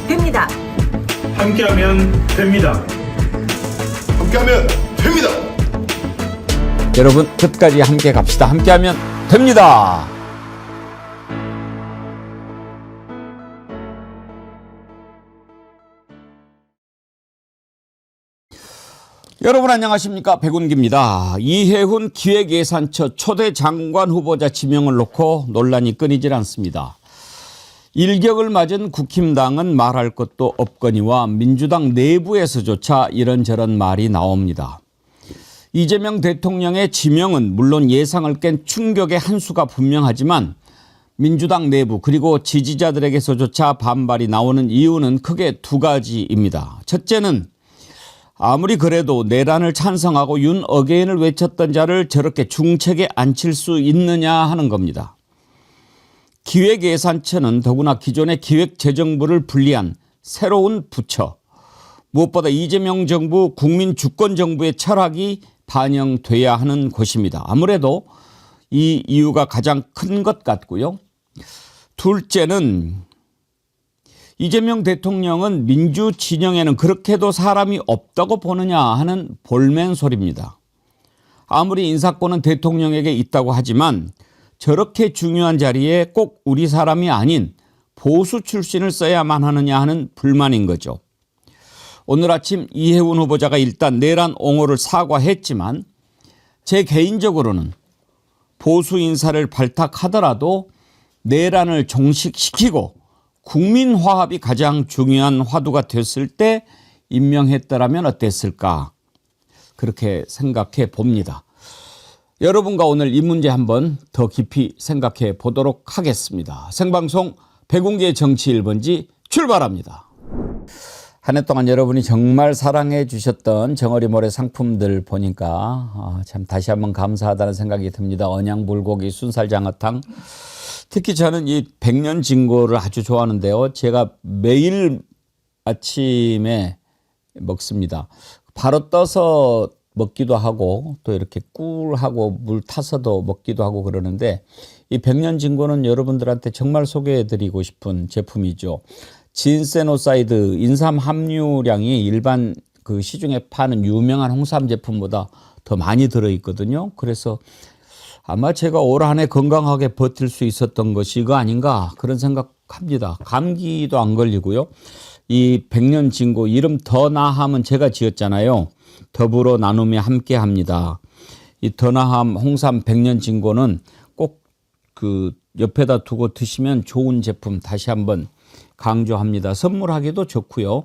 됩니다. 함께하면 됩니다. 함께하면 됩니다. 여러분 끝까지 함께 갑시다. 함께하면 됩니다. 여러분 안녕하십니까, 백운기입니다. 이해훈 기획예산처 초대 장관 후보자 지명을 놓고 논란이 끊이질 않습니다. 일격을 맞은 국힘당은 말할 것도 없거니와 민주당 내부에서조차 이런저런 말이 나옵니다. 이재명 대통령의 지명은 물론 예상을 깬 충격의 한 수가 분명하지만 민주당 내부 그리고 지지자들에게서조차 반발이 나오는 이유는 크게 두 가지입니다. 첫째는 아무리 그래도 내란을 찬성하고 윤 어게인을 외쳤던 자를 저렇게 중책에 앉힐 수 있느냐 하는 겁니다. 기획예산처는 더구나 기존의 기획재정부를 분리한 새로운 부처, 무엇보다 이재명 정부 국민주권정부의 철학이 반영돼야 하는 곳입니다. 아무래도 이 이유가 가장 큰 것 같고요. 둘째는 이재명 대통령은 민주 진영에는 그렇게도 사람이 없다고 보느냐 하는 볼멘 소리입니다. 아무리 인사권은 대통령에게 있다고 하지만 저렇게 중요한 자리에 꼭 우리 사람이 아닌 보수 출신을 써야만 하느냐 하는 불만인 거죠. 오늘 아침 이해훈 후보자가 일단 내란 옹호를 사과했지만 제 개인적으로는 보수 인사를 발탁하더라도 내란을 종식시키고 국민 화합이 가장 중요한 화두가 됐을 때 임명했더라면 어땠을까, 그렇게 생각해 봅니다. 여러분과 오늘 이 문제 한번 더 깊이 생각해 보도록 하겠습니다. 생방송 백운기의 정치 1번지 출발합니다. 한 해 동안 여러분이 정말 사랑해 주셨던 정어리 모래 상품들 보니까 참 다시 한번 감사하다는 생각이 듭니다. 언양 불고기, 순살 장어탕. 특히 저는 이 백년 진고를 아주 좋아하는데요. 제가 매일 아침에 먹습니다. 바로 떠서 먹기도 하고 또 이렇게 꿀하고 물 타서도 먹기도 하고 그러는데 이 백년 진고는 여러분들한테 정말 소개해드리고 싶은 제품이죠. 진세노사이드 인삼 함유량이 일반 그 시중에 파는 유명한 홍삼 제품보다 더 많이 들어있거든요. 그래서 아마 제가 올 한 해 건강하게 버틸 수 있었던 것이 이거 아닌가 그런 생각합니다. 감기도 안 걸리고요. 이 백년 진고 이름 더 나함은 제가 지었잖아요. 더불어 나누며 함께 합니다. 이 더 나함 홍삼 백년 진고는 꼭 그 옆에다 두고 드시면 좋은 제품 다시 한번 강조합니다. 선물하기도 좋고요.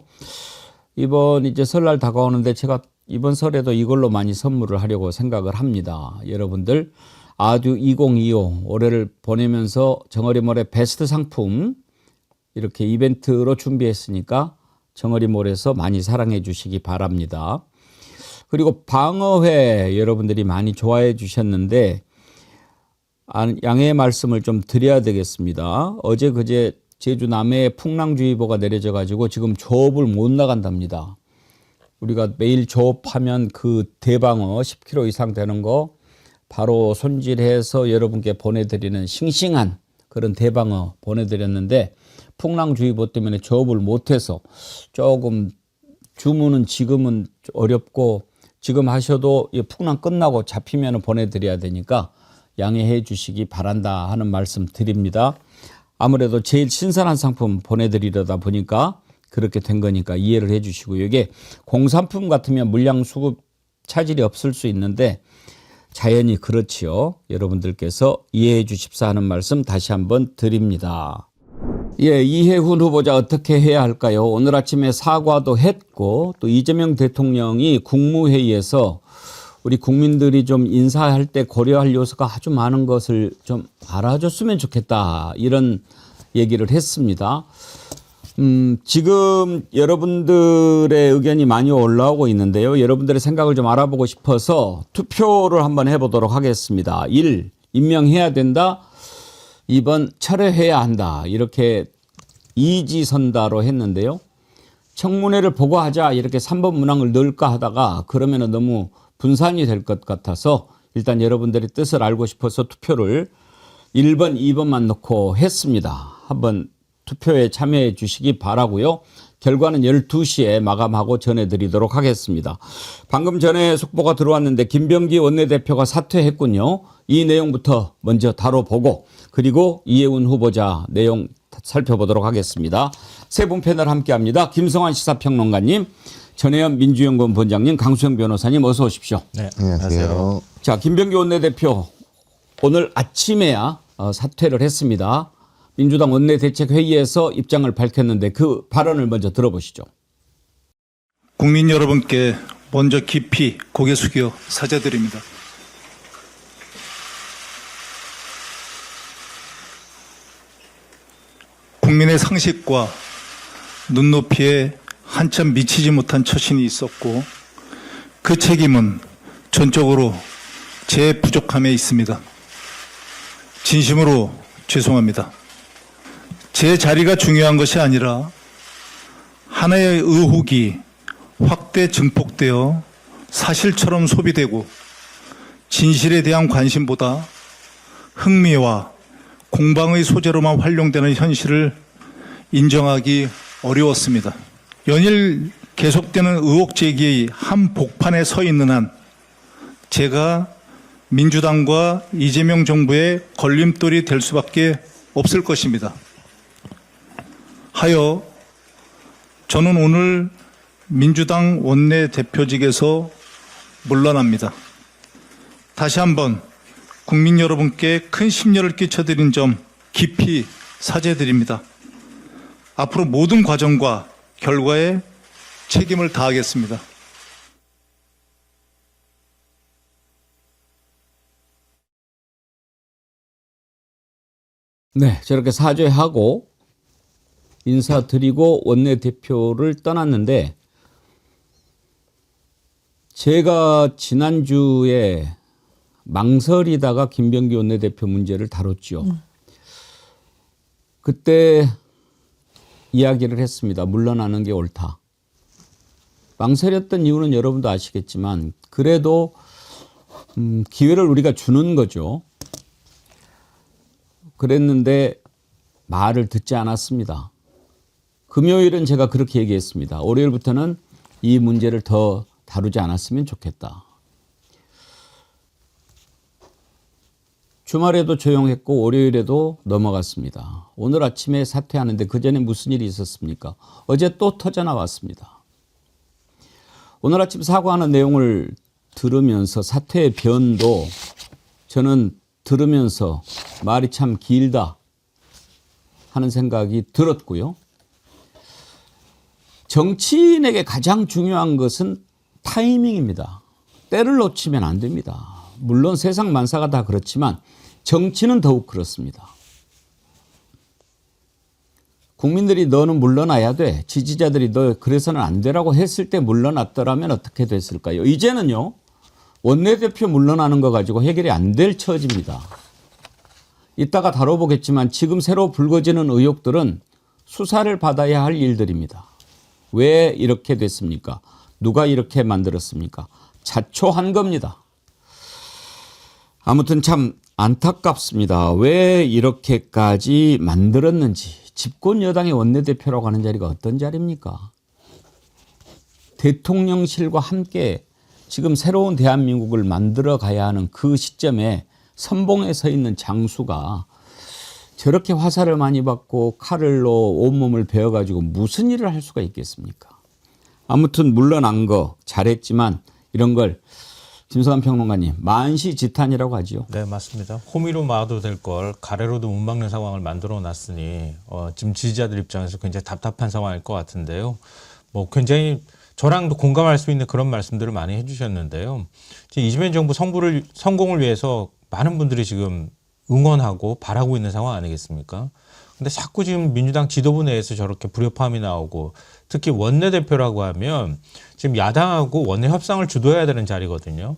이번 이제 설날 다가오는데 제가 이번 설에도 이걸로 많이 선물을 하려고 생각을 합니다. 여러분들 아듀 2025 올해를 보내면서 정어리몰의 베스트 상품 이렇게 이벤트로 준비했으니까 정어리몰에서 많이 사랑해 주시기 바랍니다. 그리고 방어회 여러분들이 많이 좋아해 주셨는데 양해의 말씀을 좀 드려야 되겠습니다. 어제 그제 제주 남해에 풍랑주의보가 내려져 가지고 지금 조업을 못 나간답니다. 우리가 매일 조업하면 그 대방어 10kg 이상 되는 거 바로 손질해서 여러분께 보내드리는 싱싱한 그런 대방어 보내드렸는데 풍랑주의보 때문에 조업을 못해서 조금 주문은 지금은 어렵고 지금 하셔도 풍랑 끝나고 잡히면 보내드려야 되니까 양해해 주시기 바란다 하는 말씀 드립니다. 아무래도 제일 신선한 상품 보내드리려다 보니까 그렇게 된 거니까 이해를 해 주시고, 이게 공산품 같으면 물량 수급 차질이 없을 수 있는데 자연히 그렇지요. 여러분들께서 이해해 주십사 하는 말씀 다시 한번 드립니다. 예, 이해훈 후보자 어떻게 해야 할까요? 오늘 아침에 사과도 했고 또 이재명 대통령이 국무회의에서 우리 국민들이 좀 인사할 때 고려할 요소가 아주 많은 것을 좀 알아줬으면 좋겠다 이런 얘기를 했습니다. 지금 여러분들의 의견이 많이 올라오고 있는데요. 여러분들의 생각을 좀 알아보고 싶어서 투표를 한번 해보도록 하겠습니다. 1. 임명해야 된다. 2번 철회해야 한다. 이렇게 이지선다로 했는데요. 청문회를 보고 하자 이렇게 3번 문항을 넣을까 하다가 그러면 너무 분산이 될 것 같아서 일단 여러분들의 뜻을 알고 싶어서 투표를 1번, 2번만 넣고 했습니다. 한번 투표에 참여해 주시기 바라고요. 결과는 12시에 마감하고 전해드리도록 하겠습니다. 방금 전에 속보가 들어왔는데 김병기 원내대표가 사퇴했군요. 이 내용부터 먼저 다뤄보고 그리고 이해운 후보자 내용 살펴보도록 하겠습니다. 세 분 패널 함께합니다. 김성환 시사평론가님, 전혜연 민주연구원 본장님, 강수영 변호사님 어서 오십시오. 네, 안녕하세요. 자, 김병기 원내대표 오늘 아침에야 사퇴를 했습니다. 민주당 원내대책회의에서 입장을 밝혔는데 그 발언을 먼저 들어보시죠. 국민 여러분께 먼저 깊이 고개 숙여 사죄드립니다. 국민의 상식과 눈높이에 한참 미치지 못한 처신이 있었고 그 책임은 전적으로 제 부족함에 있습니다. 진심으로 죄송합니다. 제 자리가 중요한 것이 아니라 하나의 의혹이 확대 증폭되어 사실처럼 소비되고 진실에 대한 관심보다 흥미와 공방의 소재로만 활용되는 현실을 인정하기 어려웠습니다. 연일 계속되는 의혹 제기의 한 복판에 서 있는 한 제가 민주당과 이재명 정부의 걸림돌이 될 수밖에 없을 것입니다. 하여 저는 오늘 민주당 원내대표직에서 물러납니다. 다시 한번 국민 여러분께 큰 심려를 끼쳐드린 점 깊이 사죄드립니다. 앞으로 모든 과정과 결과에 책임을 다하겠습니다. 네, 저렇게 사죄하고 인사드리고 원내대표를 떠났는데 제가 지난주에 망설이다가 김병기 원내대표 문제를 다뤘죠. 그때 이야기를 했습니다. 물러나는 게 옳다. 망설였던 이유는 여러분도 아시겠지만 그래도 기회를 우리가 주는 거죠. 그랬는데 말을 듣지 않았습니다. 금요일은 제가 그렇게 얘기했습니다. 월요일부터는 이 문제를 더 다루지 않았으면 좋겠다. 주말에도 조용했고 월요일에도 넘어갔습니다. 오늘 아침에 사퇴하는데 그전에 무슨 일이 있었습니까? 어제 또 터져나왔습니다. 오늘 아침 사과하는 내용을 들으면서 사퇴의 변도 저는 들으면서 말이 참 길다 하는 생각이 들었고요. 정치인에게 가장 중요한 것은 타이밍입니다. 때를 놓치면 안 됩니다. 물론 세상 만사가 다 그렇지만 정치는 더욱 그렇습니다. 국민들이 너는 물러나야 돼. 지지자들이 너 그래서는 안 되라고 했을 때 물러났더라면 어떻게 됐을까요? 이제는요. 원내대표 물러나는 거 가지고 해결이 안 될 처지입니다. 이따가 다뤄보겠지만 지금 새로 불거지는 의혹들은 수사를 받아야 할 일들입니다. 왜 이렇게 됐습니까? 누가 이렇게 만들었습니까? 자초한 겁니다. 아무튼 참 안타깝습니다. 왜 이렇게까지 만들었는지. 집권 여당의 원내대표라고 하는 자리가 어떤 자리입니까? 대통령실과 함께 지금 새로운 대한민국을 만들어 가야 하는 그 시점에 선봉에 서 있는 장수가 저렇게 화살을 많이 받고 칼로 온몸을 베어가지고 무슨 일을 할 수가 있겠습니까? 아무튼 물러난 거 잘했지만 이런 걸 김성환 평론가님 만시지탄이라고 하죠. 네, 맞습니다. 호미로 막아도 될 걸 가래로도 못 막는 상황을 만들어 놨으니 지금 지지자들 입장에서 굉장히 답답한 상황일 것 같은데요. 뭐 굉장히 저랑도 공감할 수 있는 그런 말씀들을 많이 해주셨는데요. 이재명 정부 성공을 위해서 많은 분들이 지금 응원하고 바라고 있는 상황 아니겠습니까? 근데 자꾸 지금 민주당 지도부 내에서 저렇게 불협화음이 나오고 특히 원내대표라고 하면 지금 야당하고 원내 협상을 주도해야 되는 자리거든요.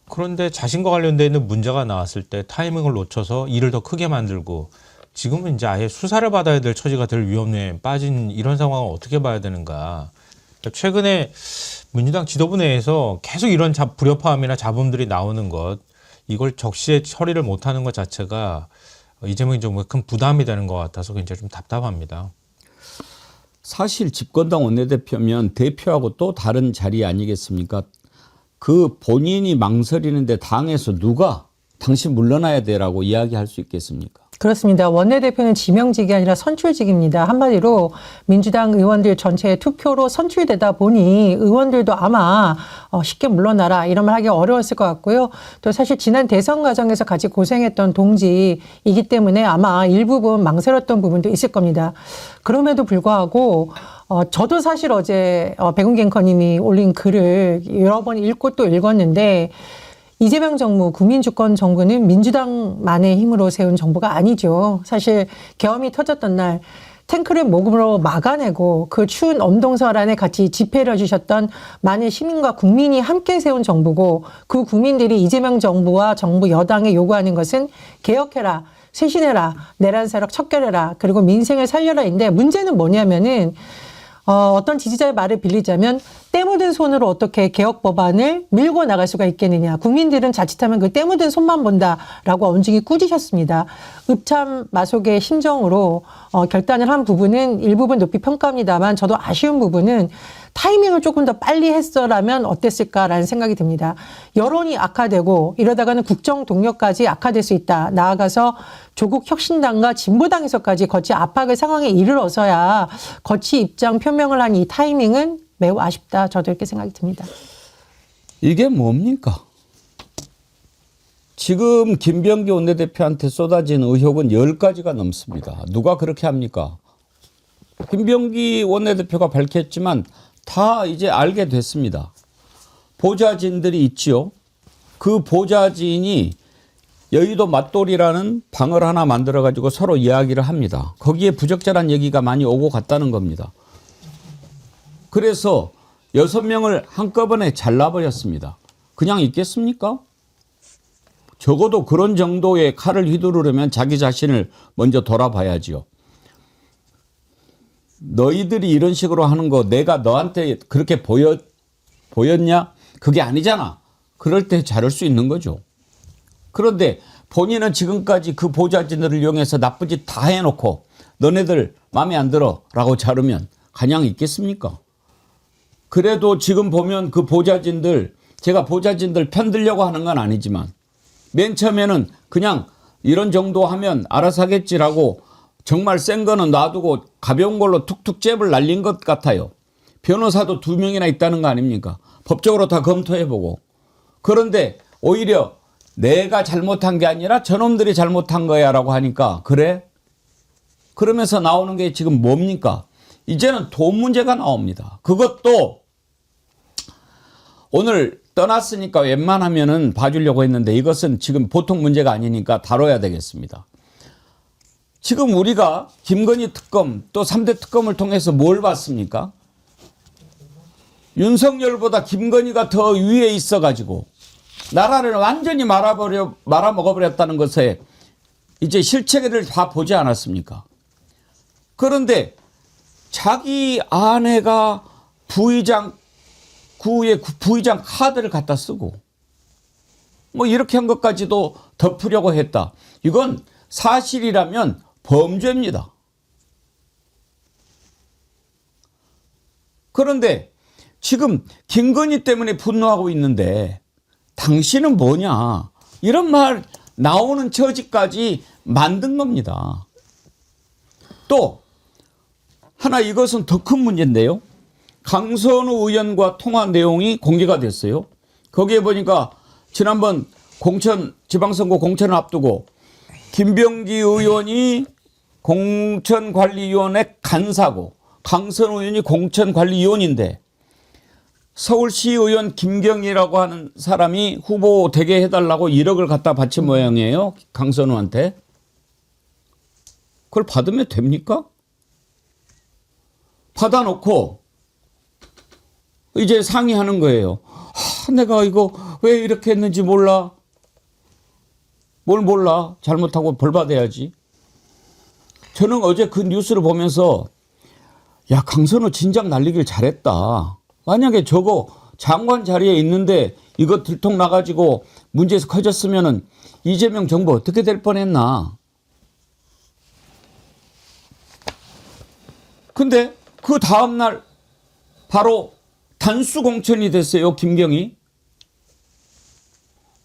그런데 자신과 관련되어 있는 문제가 나왔을 때 타이밍을 놓쳐서 일을 더 크게 만들고 지금은 이제 아예 수사를 받아야 될 처지가 될 위험에 빠진 이런 상황을 어떻게 봐야 되는가. 최근에 민주당 지도부 내에서 계속 이런 불협화음이나 잡음들이 나오는 것, 이걸 적시에 처리를 못하는 것 자체가 이재명 정부에 큰 부담이 되는 것 같아서 굉장히 좀 답답합니다. 사실 집권당 원내대표면 대표하고 또 다른 자리 아니겠습니까? 그 본인이 망설이는데 당에서 누가 당신 물러나야 돼라고 이야기할 수 있겠습니까? 그렇습니다. 원내대표는 지명직이 아니라 선출직입니다. 한마디로 민주당 의원들 전체의 투표로 선출되다 보니 의원들도 아마 쉽게 물러나라 이런 말 하기 어려웠을 것 같고요. 또 사실 지난 대선 과정에서 같이 고생했던 동지이기 때문에 아마 일부분 망설였던 부분도 있을 겁니다. 그럼에도 불구하고 저도 사실 어제 백운기 앵커님이 올린 글을 여러 번 읽고 또 읽었는데 이재명 정부, 국민주권 정부는 민주당만의 힘으로 세운 정부가 아니죠. 사실 계엄이 터졌던 날 탱크를 목으로 막아내고 그 추운 엄동설 안에 같이 집회를 해주셨던 많은 시민과 국민이 함께 세운 정부고 그 국민들이 이재명 정부와 정부 여당에 요구하는 것은 개혁해라, 쇄신해라, 내란세력 척결해라, 그리고 민생을 살려라인데 문제는 뭐냐면은 어떤 지지자의 말을 빌리자면 때 묻은 손으로 어떻게 개혁 법안을 밀고 나갈 수가 있겠느냐. 국민들은 자칫하면 그 때 묻은 손만 본다라고 언중이 꾸짖었습니다. 읍참마속의 심정으로 결단을 한 부분은 일부분 높이 평가합니다만 저도 아쉬운 부분은 타이밍을 조금 더 빨리 했어라면 어땠을까라는 생각이 듭니다. 여론이 악화되고 이러다가는 국정 동력까지 악화될 수 있다. 나아가서 조국 혁신당과 진보당에서까지 거치 압박의 상황에 이르러서야 거치 입장 표명을 한 이 타이밍은 매우 아쉽다. 저도 이렇게 생각이 듭니다. 이게 뭡니까? 지금 김병기 원내대표한테 쏟아진 의혹은 10가지가 넘습니다. 누가 그렇게 합니까? 김병기 원내대표가 밝혔지만 다 이제 알게 됐습니다. 보좌진들이 있지요. 그 보좌진이 여의도 맞돌이라는 방을 하나 만들어 가지고 서로 이야기를 합니다. 거기에 부적절한 얘기가 많이 오고 갔다는 겁니다. 그래서 6명을 한꺼번에 잘라버렸습니다. 그냥 있겠습니까? 적어도 그런 정도의 칼을 휘두르려면 자기 자신을 먼저 돌아봐야지요. 너희들이 이런 식으로 하는 거 내가 너한테 그렇게 보였냐? 그게 아니잖아. 그럴 때 자를 수 있는 거죠. 그런데 본인은 지금까지 그 보좌진들을 이용해서 나쁜 짓 다 해놓고 너네들 마음에 안 들어 라고 자르면 가냥 있겠습니까? 그래도 지금 보면 그 보좌진들, 제가 보좌진들 편들려고 하는 건 아니지만 맨 처음에는 그냥 이런 정도 하면 알아서 하겠지라고 정말 센 거는 놔두고 가벼운 걸로 툭툭 잽을 날린 것 같아요. 변호사도 2명이나 있다는 거 아닙니까? 법적으로 다 검토해보고. 그런데 오히려 내가 잘못한 게 아니라 저놈들이 잘못한 거야 라고 하니까 그래? 그러면서 나오는 게 지금 뭡니까? 이제는 돈 문제가 나옵니다. 그것도 오늘 떠났으니까 웬만하면은 봐주려고 했는데 이것은 지금 보통 문제가 아니니까 다뤄야 되겠습니다. 지금 우리가 김건희 특검 또 3대 특검을 통해서 뭘 봤습니까? 윤석열보다 김건희가 더 위에 있어가지고 나라를 완전히 말아먹어버렸다는 것에 이제 실체를 다 보지 않았습니까? 그런데 자기 아내가 구의 부의장 카드를 갖다 쓰고 뭐 이렇게 한 것까지도 덮으려고 했다. 이건 사실이라면 범죄입니다. 그런데 지금 김건희 때문에 분노하고 있는데 당신은 뭐냐 이런 말 나오는 처지까지 만든 겁니다. 또 하나 이것은 더 큰 문제인데요. 강선우 의원과 통화 내용이 공개가 됐어요. 거기에 보니까 지난번 지방선거 공천을 앞두고 김병기 의원이 공천관리위원회 간사고 강선우 의원이 공천관리위원인데 서울시 의원 김경희라고 하는 사람이 후보 되게 해달라고 1억을 갖다 바친 모양이에요. 강선우한테. 그걸 받으면 됩니까? 받아놓고 이제 상의하는 거예요. 내가 이거 왜 이렇게 했는지 몰라. 뭘 몰라. 잘못하고 벌 받아야지. 저는 어제 그 뉴스를 보면서 야 강선우 진작 날리길 잘했다. 만약에 저거 장관 자리에 있는데 이거 들통 나가지고 문제에서 커졌으면은 이재명 정부 어떻게 될 뻔했나. 근데 그 다음날 바로 단수 공천이 됐어요, 김경희.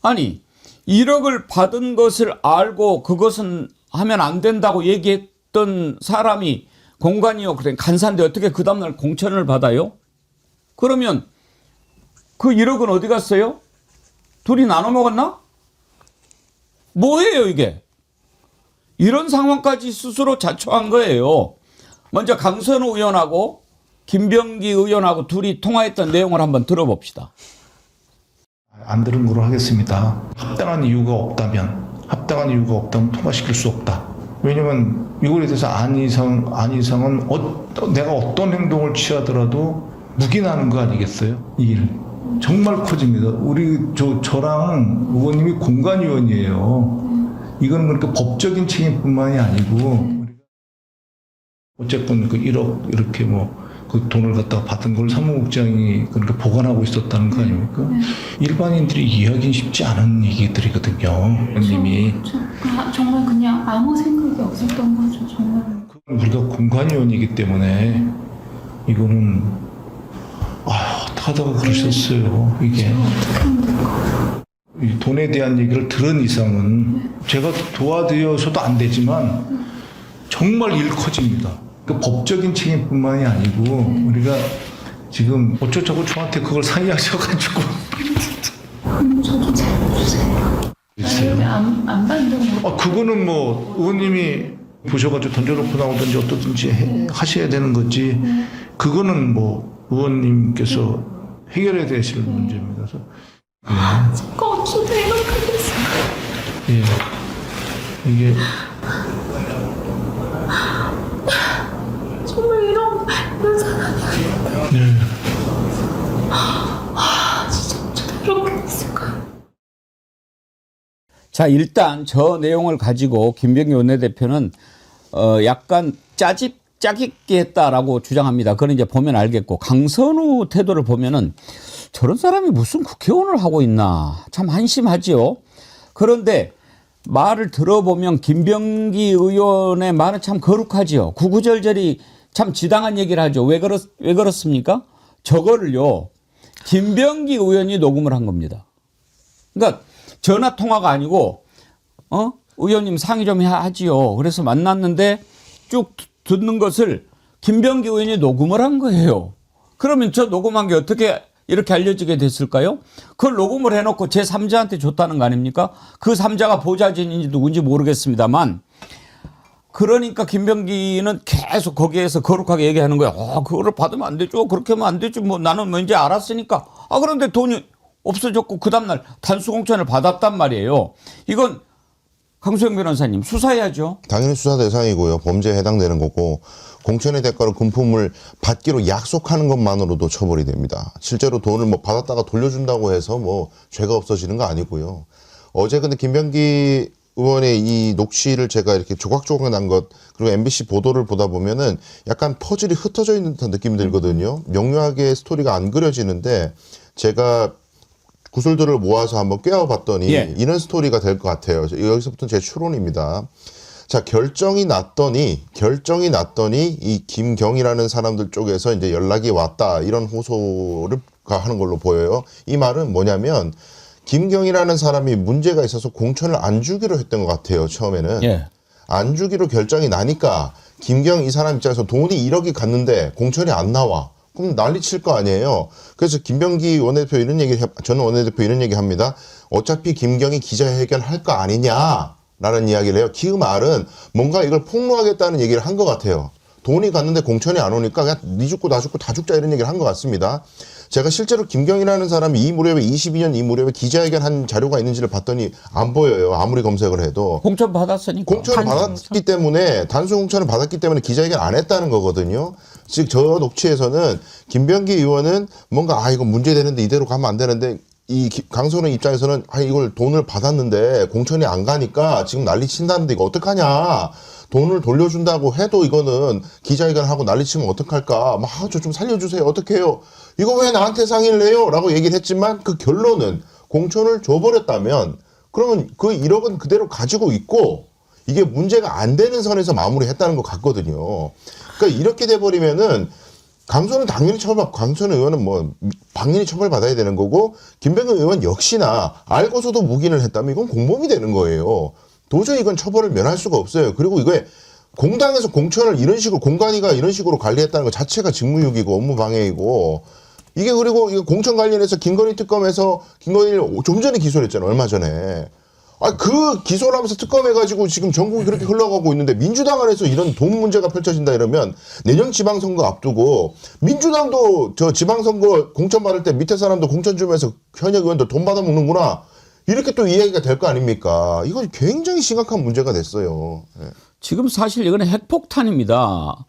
아니, 1억을 받은 것을 알고 그것은 하면 안 된다고 얘기했던 사람이 공관이요, 그래 간사인데 어떻게 그 다음날 공천을 받아요? 그러면 그 1억은 어디 갔어요? 둘이 나눠 먹었나? 뭐예요 이게? 이런 상황까지 스스로 자초한 거예요. 먼저 강선우 의원하고 김병기 의원하고 둘이 통화했던 내용을 한번 들어봅시다. 안 들은 거로 하겠습니다. 합당한 이유가 없다면 통과시킬 수 없다. 왜냐면 이거에 대해서 안이상은 내가 어떤 행동을 취하더라도 묵인하는 거 아니겠어요? 이 일. 정말 커집니다. 저랑 의원님이 공관위원이에요. 이거는 그러니까 법적인 책임뿐만이 아니고, 우리가 어쨌건 그 1억 이렇게 그 돈을 갖다가 받은 걸 사무국장이 그러니까 보관하고 있었다는 거 아닙니까? 일반인들이 이해하기는 쉽지 않은 얘기들이거든요. 의원님이. 정말 그냥 아무 생각이 없었던 거죠, 정말. 우리가 공관위원이기 때문에 이거는 어떡하다가 그러셨어요, 이게. 이 돈에 대한 얘기를 들은 이상은 제가 도와드려서도 안 되지만 정말 일 커집니다. 그 법적인 책임뿐만이 아니고 우리가 지금 어쩌자고 저한테 그걸 상의하셔가지고. 저도 잘 주세요. 안 받는 거. 그거는 의원님이 보셔가지고 던져놓고 나오든지 어떠든지 하셔야 되는 거지. 그거는 의원님께서 해결해야 되실 문제입니다. 그래서 그거 없어도 행복하겠어요. 예, 이게 정말 이런 사람이 아니에요. 네. 진짜 어쩌다 이렇게 됐을까요? 자, 일단 저 내용을 가지고 김병기 원내대표는 약간 짜깁기 했다라고 주장합니다. 그건 이제 보면 알겠고, 강선우 태도를 보면은 저런 사람이 무슨 국회의원을 하고 있나 참 한심하지요. 그런데 말을 들어보면 김병기 의원의 말은 참 거룩하지요. 구구절절히 참 지당한 얘기를 하죠. 왜 그렇습니까? 저거를요, 김병기 의원이 녹음을 한 겁니다. 그러니까 전화 통화가 아니고 의원님 상의 좀 하지요. 그래서 만났는데 쭉 듣는 것을 김병기 의원이 녹음을 한 거예요. 그러면 저 녹음한 게 어떻게 이렇게 알려지게 됐을까요? 그걸 녹음을 해놓고 제3자한테 줬다는 거 아닙니까? 그 3자가 보좌진인지 누군지 모르겠습니다만, 그러니까 김병기는 계속 거기에서 거룩하게 얘기하는 거야. 그거를 받으면 안 되죠. 그렇게 하면 안 되죠. 나는 이제 알았으니까. 그런데 돈이 없어졌고 그 다음날 단수공천을 받았단 말이에요. 이건 강수영 변호사님 수사해야죠. 당연히 수사 대상이고요. 범죄에 해당되는 거고, 공천의 대가로 금품을 받기로 약속하는 것만으로도 처벌이 됩니다. 실제로 돈을 받았다가 돌려준다고 해서 죄가 없어지는 거 아니고요. 어제 근데 김병기 의원의 이 녹취를 제가 이렇게 조각조각 난 것, 그리고 MBC 보도를 보다 보면은 약간 퍼즐이 흩어져 있는 듯한 느낌이 들거든요. 명료하게 스토리가 안 그려지는데, 제가 구슬들을 모아서 한번 꿰어봤더니 이런 스토리가 될 것 같아요. 여기서부터는 제 추론입니다. 자, 결정이 났더니 이 김경이라는 사람들 쪽에서 이제 연락이 왔다, 이런 호소를 하는 걸로 보여요. 이 말은 뭐냐면 김경이라는 사람이 문제가 있어서 공천을 안 주기로 했던 것 같아요. 처음에는 안 주기로 결정이 나니까 김경 이 사람 입장에서 돈이 1억이 갔는데 공천이 안 나와. 그럼 난리 칠 거 아니에요. 그래서 김병기 원내대표 전 원내대표 이런 얘기 합니다. 어차피 김경이 기자회견 할 거 아니냐라는 이야기를 해요. 그 말은 뭔가 이걸 폭로하겠다는 얘기를 한 것 같아요. 돈이 갔는데 공천이 안 오니까 그냥 니 죽고 나 죽고 다 죽자, 이런 얘기를 한 것 같습니다. 제가 실제로 김경이라는 사람이 22년 이 무렵에 기자회견 한 자료가 있는지를 봤더니 안 보여요. 아무리 검색을 해도. 공천 받았으니까. 공천을 받았기 때문에, 단수 공천을 받았기 때문에 기자회견 안 했다는 거거든요. 즉 저 녹취에서는 김병기 의원은 뭔가 이거 문제되는데 이대로 가면 안 되는데, 이 강선우 입장에서는 이걸 돈을 받았는데 공천이 안 가니까 지금 난리 친다는데 이거 어떡하냐. 돈을 돌려준다고 해도 이거는 기자회견하고 난리치면 어떡할까. 저 좀 살려주세요. 어떡해요. 이거 왜 나한테 상의를 해요? 라고 얘기를 했지만 그 결론은 공천을 줘버렸다면 그러면 그 1억은 그대로 가지고 있고 이게 문제가 안 되는 선에서 마무리했다는 것 같거든요. 그러니까 이렇게 돼버리면은 강소는 당연히 강소연 의원은 뭐 당연히 처벌받아야 되는 거고 김병현 의원 역시나 알고서도 묵인을 했다면 이건 공범이 되는 거예요. 도저히 이건 처벌을 면할 수가 없어요. 그리고 이게 공당에서 공천을 이런 식으로 공관위가 이런 식으로 관리했다는 것 자체가 직무유기고 업무방해이고 이게 그리고 이거 공천 관련해서 김건희 특검에서 김건희를 좀 전에 기소를 했잖아요. 얼마 전에. 그 기소를 하면서 특검해가지고 지금 전국이 그렇게 흘러가고 있는데 민주당 안에서 이런 돈 문제가 펼쳐진다 이러면 내년 지방선거 앞두고 민주당도 저 지방선거 공천 받을 때 밑에 사람도 공천 주면서 현역 의원도 돈 받아먹는구나. 이렇게 또 이야기가 될 거 아닙니까? 이거 굉장히 심각한 문제가 됐어요. 네. 지금 사실 이거는 핵폭탄입니다.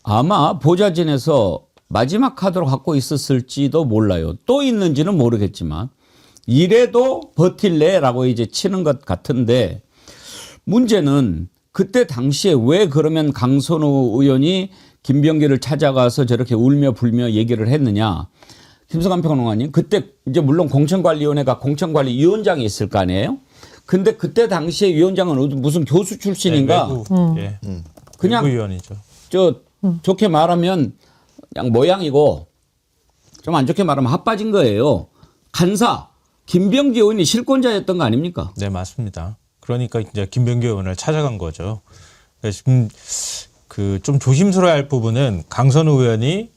아마 보좌진에서 마지막 카드로 갖고 있었을지도 몰라요. 또 있는지는 모르겠지만 이래도 버틸래라고 이제 치는 것 같은데 문제는 그때 당시에 왜 그러면 강선우 의원이 김병기를 찾아가서 저렇게 울며 불며 얘기를 했느냐. 김성환 평론가님, 그때 이제 물론 공천관리위원회가 공천관리위원장이 있을 거 아니에요? 근데 그때 당시에 위원장은 무슨 교수 출신인가? 예. 그냥 외부위원이죠. 좋게 말하면 그냥 모양이고 좀 안 좋게 말하면 핫빠진 거예요. 간사 김병기 의원이 실권자였던 거 아닙니까? 네, 맞습니다. 그러니까 이제 김병기 의원을 찾아간 거죠. 그래서 지금 그 좀 조심스러워야 할 부분은 강선우 의원이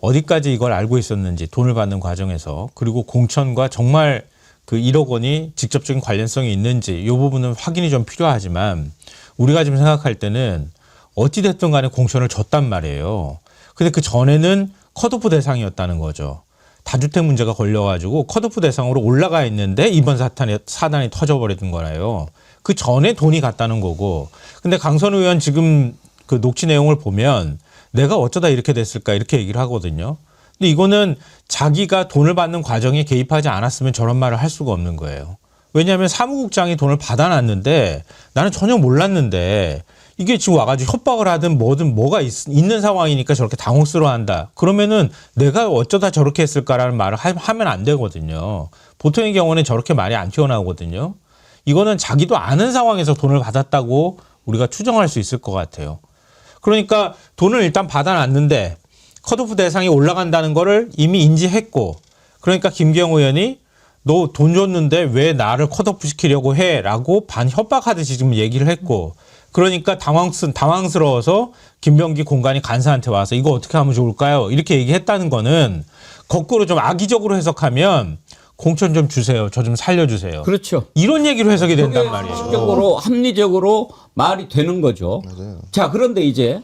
어디까지 이걸 알고 있었는지 돈을 받는 과정에서 그리고 공천과 정말 그 1억 원이 직접적인 관련성이 있는지 이 부분은 확인이 좀 필요하지만 우리가 지금 생각할 때는 어찌됐든 간에 공천을 줬단 말이에요. 근데 그 전에는 컷오프 대상이었다는 거죠. 다주택 문제가 걸려가지고 컷오프 대상으로 올라가 있는데 이번 사단이 터져버리던 거라요. 그 전에 돈이 갔다는 거고. 근데 강선우 의원 지금 그 녹취 내용을 보면 내가 어쩌다 이렇게 됐을까 이렇게 얘기를 하거든요. 근데 이거는 자기가 돈을 받는 과정에 개입하지 않았으면 저런 말을 할 수가 없는 거예요. 왜냐하면 사무국장이 돈을 받아놨는데 나는 전혀 몰랐는데 이게 지금 와가지고 협박을 하든 뭐든 뭐가 있는 상황이니까 저렇게 당혹스러워한다. 그러면은 내가 어쩌다 저렇게 했을까라는 말을 하면 안 되거든요. 보통의 경우는 저렇게 말이 안 튀어나오거든요. 이거는 자기도 아는 상황에서 돈을 받았다고 우리가 추정할 수 있을 것 같아요. 그러니까 돈을 일단 받아놨는데 컷오프 대상이 올라간다는 거를 이미 인지했고 그러니까 김경호 의원이 너 돈 줬는데 왜 나를 컷오프 시키려고 해? 라고 반협박하듯이 지금 얘기를 했고 그러니까 당황스러워서 김병기 공관이 간사한테 와서 이거 어떻게 하면 좋을까요? 이렇게 얘기했다는 거는 거꾸로 좀 악의적으로 해석하면 공천 좀 주세요. 저 좀 살려주세요. 그렇죠. 이런 얘기로 해석이 된단 말이에요. 합리적으로 말이 되는 거죠. 맞아요. 자, 그런데 이제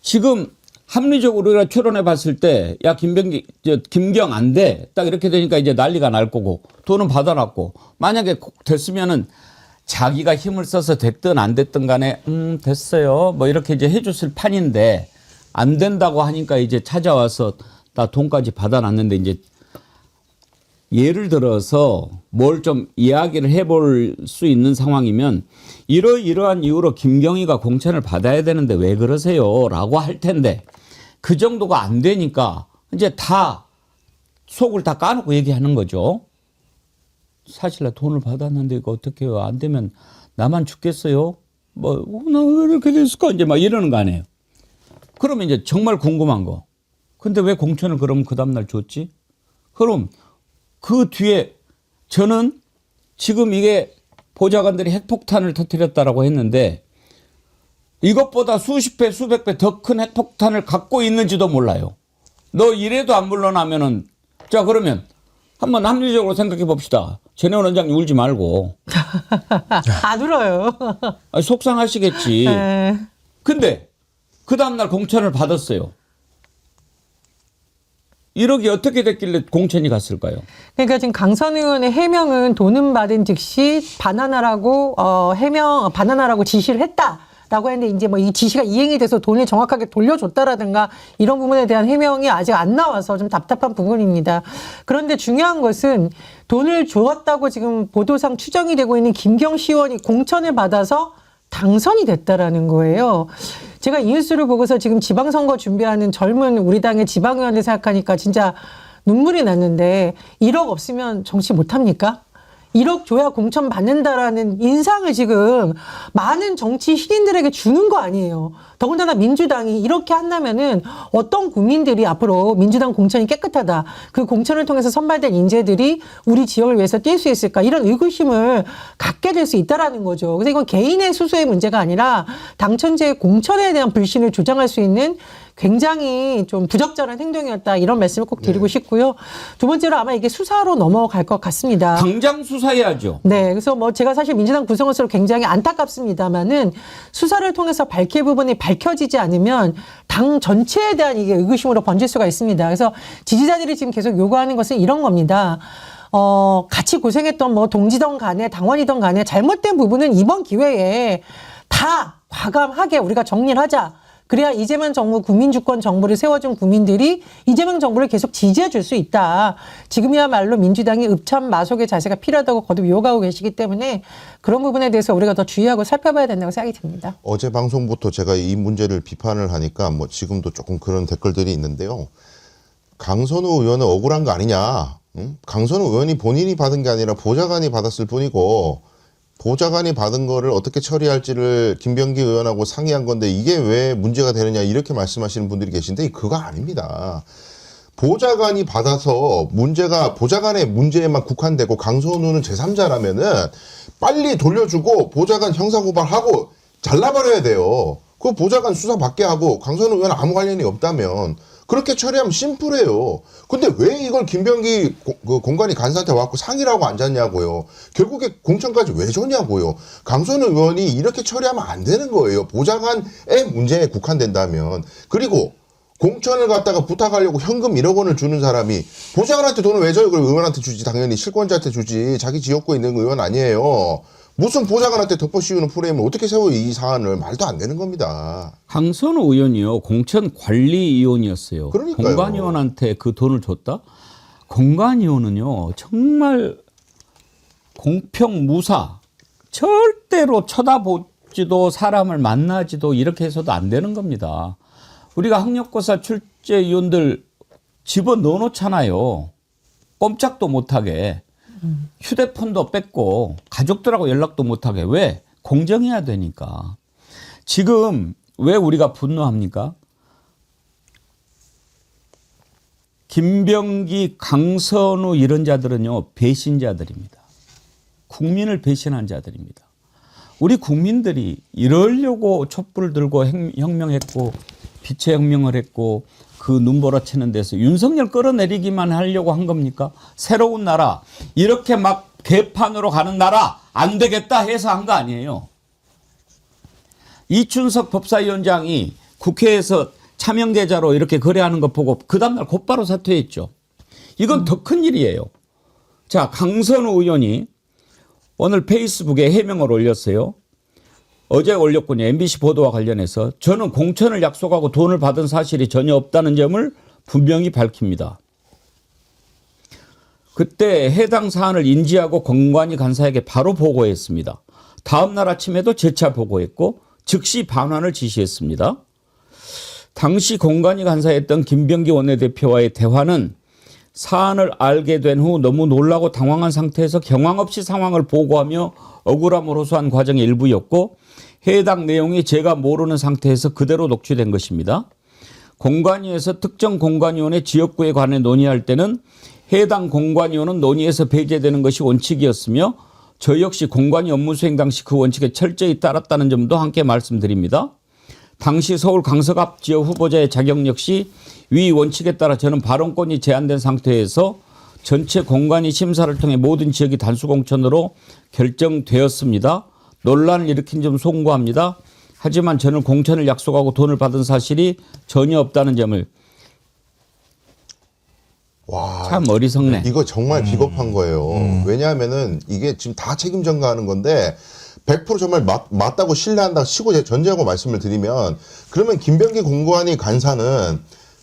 지금 합리적으로 우리가 추론해 봤을 때, 야, 김경 안 돼. 딱 이렇게 되니까 이제 난리가 날 거고, 돈은 받아놨고, 만약에 됐으면은 자기가 힘을 써서 됐든 안 됐든 간에, 됐어요. 뭐 이렇게 이제 해줬을 판인데, 안 된다고 하니까 이제 찾아와서 나 돈까지 받아놨는데, 이제 예를 들어서 뭘 좀 이야기를 해볼 수 있는 상황이면 이러한 이유로 김경희가 공천을 받아야 되는데 왜 그러세요? 라고 할 텐데 그 정도가 안 되니까 이제 다 속을 다 까놓고 얘기하는 거죠. 사실 나 돈을 받았는데 이거 어떻게 해요? 안 되면 나만 죽겠어요? 뭐, 나 왜 이렇게 됐을까? 이제 막 이러는 거 아니에요. 그러면 이제 정말 궁금한 거. 근데 왜 공천을 그럼 그 다음날 줬지? 그럼 그 뒤에 저는 지금 이게 보좌관들이 핵폭탄을 터뜨렸다라고 했는데 이것보다 수십 배, 수백 배 더 큰 핵폭탄을 갖고 있는지도 몰라요. 너 이래도 안 물러나면은 자 그러면 한번 합리적으로 생각해 봅시다. 전혜원 원장님 울지 말고. 안 울어요. 아니, 속상하시겠지. 네. 근데 그 다음날 공천을 받았어요. 1억이 어떻게 됐길래 공천이 갔을까요? 그러니까 지금 강선 의원의 해명은 돈은 받은 즉시 바나나라고 바나나라고 지시를 했다라고 했는데 이제 뭐 이 지시가 이행이 돼서 돈을 정확하게 돌려줬다라든가 이런 부분에 대한 해명이 아직 안 나와서 좀 답답한 부분입니다. 그런데 중요한 것은 돈을 주었다고 지금 보도상 추정이 되고 있는 김경시 의원이 공천을 받아서 당선이 됐다라는 거예요. 제가 이 뉴스를 보고서 지금 지방선거 준비하는 젊은 우리 당의 지방의원들 생각하니까 진짜 눈물이 났는데 1억 없으면 정치 못합니까? 1억 줘야 공천 받는다라는 인상을 지금 많은 정치 신인들에게 주는 거 아니에요. 더군다나 민주당이 이렇게 한다면은 어떤 국민들이 앞으로 민주당 공천이 깨끗하다, 그 공천을 통해서 선발된 인재들이 우리 지역을 위해서 뛸 수 있을까, 이런 의구심을 갖게 될 수 있다라는 거죠. 그래서 이건 개인의 수수의 문제가 아니라 당천제의 공천에 대한 불신을 조장할 수 있는 굉장히 좀 부적절한 행동이었다, 이런 말씀을 꼭 드리고 싶고요. 두 번째로 아마 이게 수사로 넘어갈 것 같습니다. 당장 수사해야죠. 네, 그래서 뭐 제가 사실 민주당 구성원으로 굉장히 안타깝습니다만은 수사를 통해서 밝힐 부분이 밝혀지지 않으면 당 전체에 대한 이게 의구심으로 번질 수가 있습니다. 그래서 지지자들이 지금 계속 요구하는 것은 이런 겁니다. 같이 고생했던 뭐 동지든 간에 당원이든 간에 잘못된 부분은 이번 기회에 다 과감하게 우리가 정리를 하자. 그래야 이재명 정부, 국민주권 정부를 세워준 국민들이 이재명 정부를 계속 지지해 줄 수 있다. 지금이야말로 민주당이 읍참마속의 자세가 필요하다고 거듭 요구하고 계시기 때문에 그런 부분에 대해서 우리가 더 주의하고 살펴봐야 된다고 생각이 듭니다. 어제 방송부터 제가 이 문제를 비판을 하니까 뭐 지금도 조금 그런 댓글들이 있는데요. 강선우 의원은 억울한 거 아니냐. 응? 강선우 의원이 본인이 받은 게 아니라 보좌관이 받았을 뿐이고, 보좌관이 받은 거를 어떻게 처리할지를 김병기 의원하고 상의한 건데 이게 왜 문제가 되느냐, 이렇게 말씀하시는 분들이 계신데 그거 아닙니다. 보좌관이 받아서 문제가 보좌관의 문제에만 국한되고 강선우는 제3자라면은 빨리 돌려주고 보좌관 형사고발하고 잘라버려야 돼요. 그 보좌관 수사 받게 하고 강선우 의원 아무 관련이 없다면 그렇게 처리하면 심플해요. 근데 왜 이걸 김병기 공관위 간사한테 와갖고 상의를 하고 앉았냐고요. 결국에 공천까지 왜 줬냐고요. 강선우 의원이 이렇게 처리하면 안 되는 거예요. 보좌관의 문제에 국한된다면. 그리고 공천을 갖다가 부탁하려고 현금 1억 원을 주는 사람이 보좌관한테 돈을 왜 줘요? 그걸 의원한테 주지. 당연히 실권자한테 주지. 자기 지역구에 있는 의원 아니에요. 무슨 보좌관한테 덮어 씌우는 프레임을 어떻게 세워요, 이 사안을. 말도 안 되는 겁니다. 강선우 의원이요, 공천관리위원이었어요. 그러니까요. 공관위원한테 그 돈을 줬다? 공관위원은요, 정말 공평무사, 절대로 쳐다보지도 사람을 만나지도 이렇게 해서도 안 되는 겁니다. 우리가 학력고사 출제위원들 집어넣어 놓잖아요. 꼼짝도 못하게. 휴대폰도 뺏고 가족들하고 연락도 못하게. 왜? 공정해야 되니까. 지금 왜 우리가 분노합니까? 김병기, 강선우 이런 자들은요, 배신자들입니다. 국민을 배신한 자들입니다. 우리 국민들이 이러려고 촛불을 들고 혁명했고 빛의 혁명을 했고 그 눈보라치는 데서 윤석열 끌어내리기만 하려고 한 겁니까? 새로운 나라, 이렇게 막 개판으로 가는 나라 안 되겠다 해서 한 거 아니에요. 이춘석 법사위원장이 국회에서 차명계좌로 이렇게 거래하는 거 보고 그 다음날 곧바로 사퇴했죠. 이건 더 큰 일이에요. 자, 강선우 의원이 오늘 페이스북에 해명을 올렸어요. 어제 올렸군요. MBC 보도와 관련해서 저는 공천을 약속하고 돈을 받은 사실이 전혀 없다는 점을 분명히 밝힙니다. 그때 해당 사안을 인지하고 공관위 간사에게 바로 보고했습니다. 다음 날 아침에도 재차 보고했고 즉시 반환을 지시했습니다. 당시 공관위 간사였던 김병기 원내대표와의 대화는 사안을 알게 된 후 너무 놀라고 당황한 상태에서 경황 없이 상황을 보고하며 억울함을 호소한 과정의 일부였고 해당 내용이 제가 모르는 상태에서 그대로 녹취된 것입니다. 공관위에서 특정 공관위원의 지역구에 관해 논의할 때는 해당 공관위원은 논의에서 배제되는 것이 원칙이었으며 저 역시 공관위 업무 수행 당시 그 원칙에 철저히 따랐다는 점도 함께 말씀드립니다. 당시 서울 강서갑 지역 후보자의 자격 역시 위 원칙에 따라 저는 발언권이 제한된 상태에서 전체 공관위 심사를 통해 모든 지역이 단수공천으로 결정되었습니다. 논란을 일으킨 점 송구합니다. 하지만 저는 공천을 약속하고 돈을 받은 사실이 전혀 없다는 점을. 와, 참 어리석네. 이거 정말 비겁한 거예요. 왜냐하면은 이게 지금 다 책임 전가하는 건데 100% 정말 맞다고 신뢰한다 치고 전제하고 말씀을 드리면, 그러면 김병기 공관위 간사는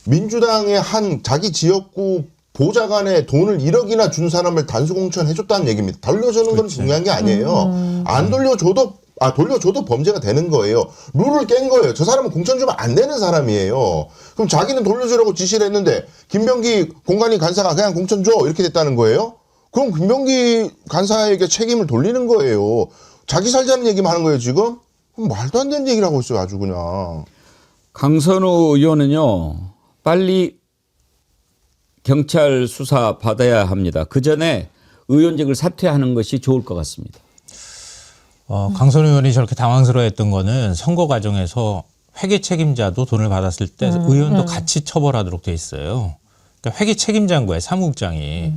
민주당의 한 자기 지역구 보좌관에 돈을 1억이나 준 사람을 단수공천 해줬다는 얘기입니다. 돌려주는 건 중요한 게 아니에요. 안 돌려줘도 돌려줘도 범죄가 되는 거예요. 룰을 깬 거예요. 저 사람은 공천 주면 안 되는 사람이에요. 그럼 자기는 돌려주라고 지시를 했는데 김병기 공관위 간사가 그냥 공천 줘 이렇게 됐다는 거예요. 그럼 김병기 간사에게 책임을 돌리는 거예요. 자기 살자는 얘기만 하는 거예요, 지금? 그럼 말도 안 되는 얘기를 하고 있어요, 아주 그냥. 강선우 의원은요, 빨리 경찰 수사 받아야 합니다. 그 전에 의원직을 사퇴하는 것이 좋을 것 같습니다. 강선 의원이 저렇게 당황스러워했던 거는 선거 과정에서 회계 책임자도 돈을 받았을 때 의원도 같이 처벌하도록 돼 있어요. 그러니까 회계 책임자인 거예요, 사무국장이.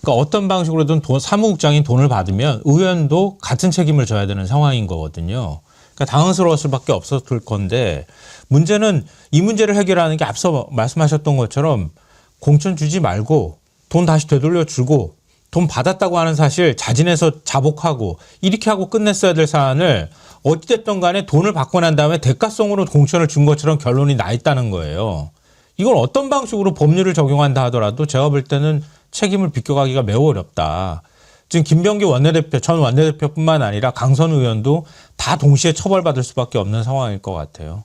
그러니까 어떤 방식으로든 사무국장이 돈을 받으면 의원도 같은 책임을 져야 되는 상황인 거거든요. 그러니까 당황스러울 수밖에 없었을 건데 문제는 이 문제를 해결하는 게 앞서 말씀하셨던 것처럼 공천 주지 말고 돈 다시 되돌려 주고 돈 받았다고 하는 사실 자진해서 자복하고 이렇게 하고 끝냈어야 될 사안을 어찌됐든 간에 돈을 받고 난 다음에 대가성으로 공천을 준 것처럼 결론이 나 있다는 거예요. 이걸 어떤 방식으로 법률을 적용한다 하더라도 제가 볼 때는 책임을 비껴가기가 매우 어렵다. 지금 김병기 원내대표, 전 원내대표뿐만 아니라 강선 의원도 다 동시에 처벌받을 수밖에 없는 상황일 것 같아요.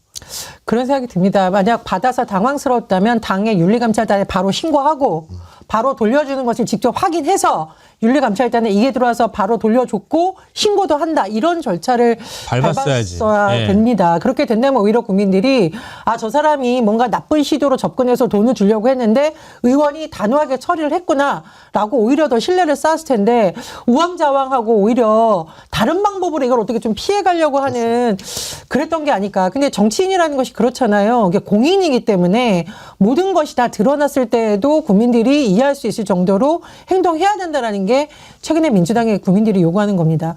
그런 생각이 듭니다. 만약 받아서 당황스러웠다면 당의 윤리감찰단에 바로 신고하고 바로 돌려주는 것을 직접 확인해서 윤리감찰단에 이게 들어와서 바로 돌려줬고 신고도 한다. 이런 절차를 밟았어야지. 밟았어야 예. 됩니다. 그렇게 된다면 오히려 국민들이 저 사람이 뭔가 나쁜 시도로 접근해서 돈을 주려고 했는데 의원이 단호하게 처리를 했구나라고 오히려 더 신뢰를 쌓았을 텐데 우왕좌왕하고 오히려 다른 방법으로 이걸 어떻게 좀 피해가려고 하는 그랬던 게 아닐까. 근데 정치인이라는 것이 그렇잖아요. 이게 공인이기 때문에 모든 것이 다 드러났을 때에도 국민들이 이해할 수 있을 정도로 행동해야 된다는 게 최근에 민주당의 국민들이 요구하는 겁니다.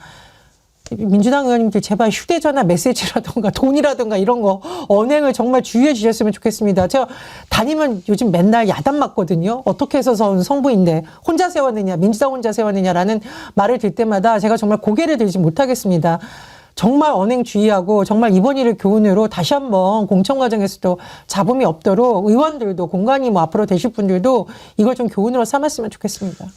민주당 의원님들 제발 휴대전화 메시지라든가 돈이라든가 이런 거 언행을 정말 주의해 주셨으면 좋겠습니다. 제가 다니면 요즘 맨날 야단 맞거든요. 어떻게 해서 성부인데 혼자 세웠느냐, 민주당 혼자 세웠느냐라는 말을 들 때마다 제가 정말 고개를 들지 못하겠습니다. 정말 언행 주의하고 정말 이번 일을 교훈으로 다시 한번 공천 과정에서도 잡음이 없도록 의원들도 공관이 앞으로 되실 분들도 이걸 좀 교훈으로 삼았으면 좋겠습니다.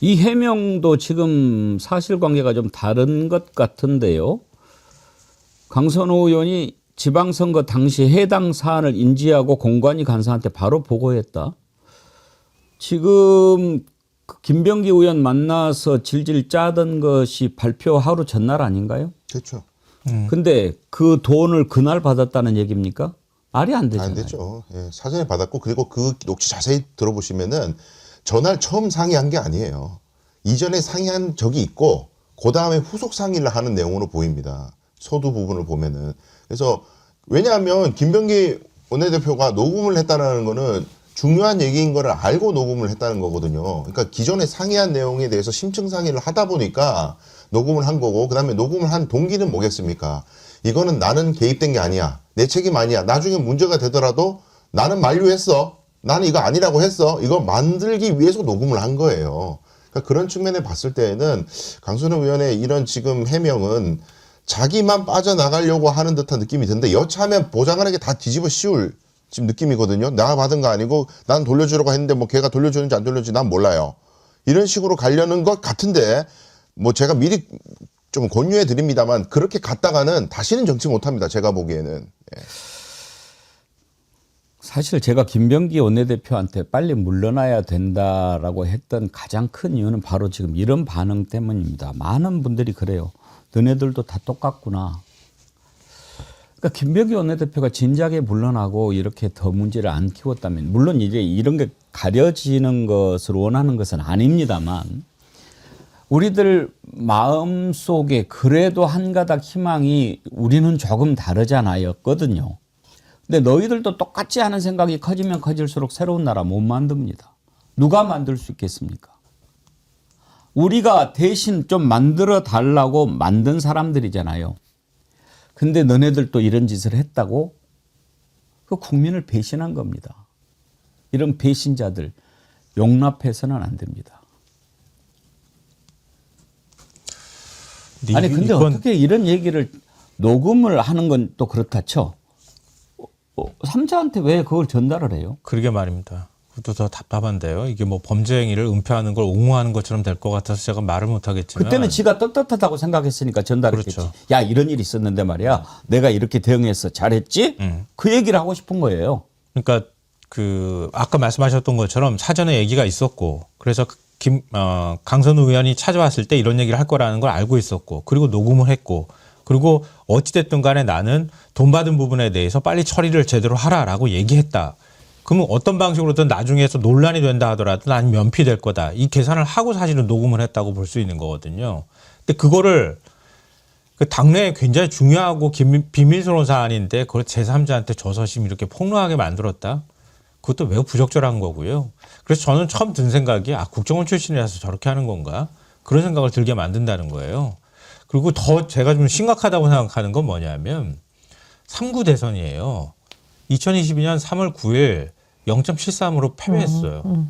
이 해명도 지금 사실관계가 좀 다른 것 같은데요. 강선우 의원이 지방선거 당시 해당 사안을 인지하고 공관위 간사한테 바로 보고했다. 지금 김병기 의원 만나서 질질 짜던 것이 발표 하루 전날 아닌가요? 그렇죠. 근데 그 돈을 그날 받았다는 얘기입니까? 말이 안 되잖아요. 안 되죠. 예, 사전에 받았고 그리고 그 녹취 자세히 들어보시면은 전날 처음 상의한 게 아니에요. 이전에 상의한 적이 있고 그 다음에 후속 상의를 하는 내용으로 보입니다. 서두 부분을 보면은. 그래서 왜냐하면 김병기 원내대표가 녹음을 했다는 거는 중요한 얘기인 거를 알고 녹음을 했다는 거거든요. 그러니까 기존에 상의한 내용에 대해서 심층 상의를 하다 보니까 녹음을 한 거고 그다음에 녹음을 한 동기는 뭐겠습니까? 이거는 나는 개입된 게 아니야. 내 책임 아니야. 나중에 문제가 되더라도 나는 만류했어. 나는 이거 아니라고 했어. 이거 만들기 위해서 녹음을 한 거예요. 그러니까 그런 측면에 봤을 때에는 강선우 의원의 이런 지금 해명은 자기만 빠져나가려고 하는 듯한 느낌이 드는데 여차하면 보장하는 게 다 뒤집어 씌울 지금 느낌이거든요. 내가 받은 거 아니고 난 돌려주려고 했는데 뭐 걔가 돌려주는지 안 돌려주는지 난 몰라요. 이런 식으로 가려는 것 같은데 뭐 제가 미리 좀 권유해 드립니다만 그렇게 갔다가는 다시는 정치 못합니다. 제가 보기에는. 예. 사실 제가 김병기 원내대표한테 빨리 물러나야 된다라고 했던 가장 큰 이유는 바로 지금 이런 반응 때문입니다. 많은 분들이 그래요. 너네들도 다 똑같구나. 그러니까 김병기 원내대표가 진작에 물러나고 이렇게 더 문제를 안 키웠다면 물론 이제 이런 게 가려지는 것을 원하는 것은 아닙니다만 우리들 마음속에 그래도 한 가닥 희망이 우리는 조금 다르잖아였거든요. 근데 너희들도 똑같지 않은 생각이 커지면 커질수록 새로운 나라 못 만듭니다. 누가 만들 수 있겠습니까? 우리가 대신 좀 만들어 달라고 만든 사람들이잖아요. 근데 너네들도 이런 짓을 했다고 그 국민을 배신한 겁니다. 이런 배신자들 용납해서는 안 됩니다. 아니 근데 어떻게 이런 얘기를 녹음을 하는 건 또 그렇다 쳐. 삼자한테 왜 그걸 전달을 해요? 그러게 말입니다. 그것도 더 답답한데요. 이게 뭐 범죄 행위를 은폐하는 걸 옹호하는 것처럼 될 것 같아서 제가 말을 못 하겠지만 그때는 지가 떳떳하다고 생각했으니까 전달했겠지. 그렇죠. 야 이런 일이 있었는데 말이야. 내가 이렇게 대응해서 잘했지? 그 얘기를 하고 싶은 거예요. 그러니까 그 아까 말씀하셨던 것처럼 사전에 얘기가 있었고 그래서 강선우 의원이 찾아왔을 때 이런 얘기를 할 거라는 걸 알고 있었고, 그리고 녹음을 했고, 그리고 어찌됐든 간에 나는 돈 받은 부분에 대해서 빨리 처리를 제대로 하라라고 얘기했다. 그러면 어떤 방식으로든 나중에서 논란이 된다 하더라도 난 면피될 거다. 이 계산을 하고 사실은 녹음을 했다고 볼 수 있는 거거든요. 근데 그거를 그 당내에 굉장히 중요하고 비밀스러운 사안인데 그걸 제3자한테 저서심 이렇게 폭로하게 만들었다. 그것도 매우 부적절한 거고요. 그래서 저는 처음 든 생각이 국정원 출신이라서 저렇게 하는 건가? 그런 생각을 들게 만든다는 거예요. 그리고 더 제가 좀 심각하다고 생각하는 건 뭐냐면 3구 대선이에요. 2022년 3월 9일 0.73으로 패배했어요.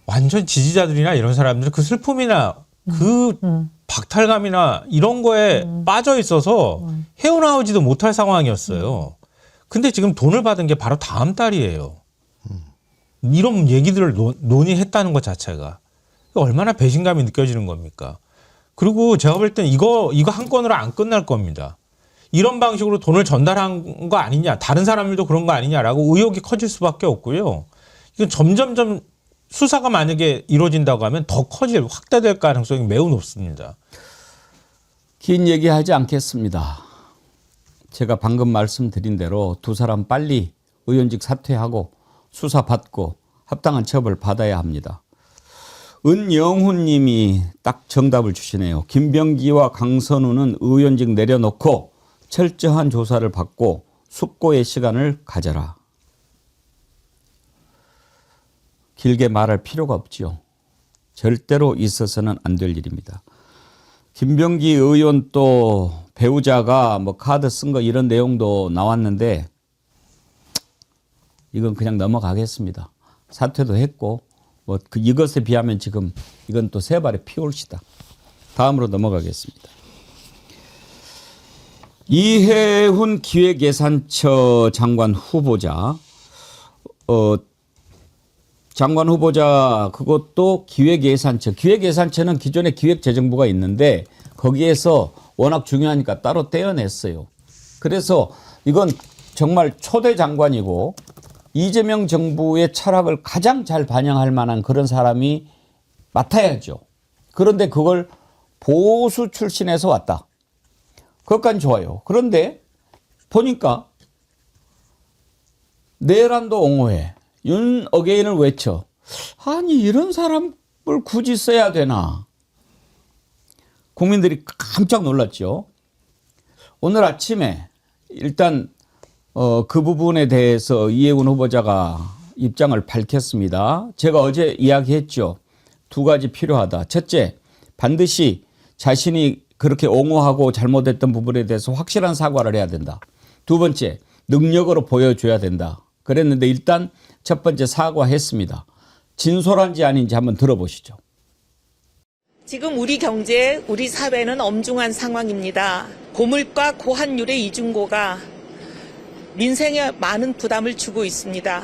완전 지지자들이나 이런 사람들 그 슬픔이나 그 박탈감이나 이런 거에 빠져 있어서 헤어나오지도 못할 상황이었어요. 근데 지금 돈을 받은 게 바로 다음 달이에요. 이런 얘기들을 논의했다는 것 자체가 얼마나 배신감이 느껴지는 겁니까? 그리고 제가 볼 땐 이거 한 건으로 안 끝날 겁니다. 이런 방식으로 돈을 전달한 거 아니냐, 다른 사람들도 그런 거 아니냐라고 의혹이 커질 수밖에 없고요. 이건 점점점 수사가 만약에 이루어진다고 하면 더 확대될 가능성이 매우 높습니다. 긴 얘기하지 않겠습니다. 제가 방금 말씀드린 대로 두 사람 빨리 의원직 사퇴하고 수사받고 합당한 처벌 받아야 합니다. 은영훈 님이 딱 정답을 주시네요. 김병기와 강선우는 의원직 내려놓고 철저한 조사를 받고 숙고의 시간을 가져라. 길게 말할 필요가 없지요. 절대로 있어서는 안 될 일입니다. 김병기 의원 또 배우자가 뭐 카드 쓴 거 이런 내용도 나왔는데 이건 그냥 넘어가겠습니다. 사퇴도 했고 뭐 이것에 비하면 지금 이건 또 세 발의 피올시다. 다음으로 넘어가겠습니다. 이해훈 기획예산처 장관 후보자, 장관 후보자 그것도 기획예산처. 기획예산처는 기존에 기획재정부가 있는데 거기에서 워낙 중요하니까 따로 떼어냈어요. 그래서 이건 정말 초대 장관이고 이재명 정부의 철학을 가장 잘 반영할 만한 그런 사람이 맡아야죠. 그런데 그걸 보수 출신에서 왔다. 그것까지 좋아요. 그런데 보니까 내란도 옹호해. 윤 어게인을 외쳐. 아니 이런 사람을 굳이 써야 되나. 국민들이 깜짝 놀랐죠. 오늘 아침에 일단 그 부분에 대해서 이해훈 후보자가 입장을 밝혔습니다. 제가 어제 이야기했죠. 두 가지 필요하다. 첫째, 반드시 자신이 그렇게 옹호하고 잘못했던 부분에 대해서 확실한 사과를 해야 된다. 두 번째, 능력으로 보여줘야 된다. 그랬는데 일단 첫 번째 사과했습니다. 진솔한지 아닌지 한번 들어보시죠. 지금 우리 경제, 우리 사회는 엄중한 상황입니다. 고물가 고환율의 이중고가 민생에 많은 부담을 주고 있습니다.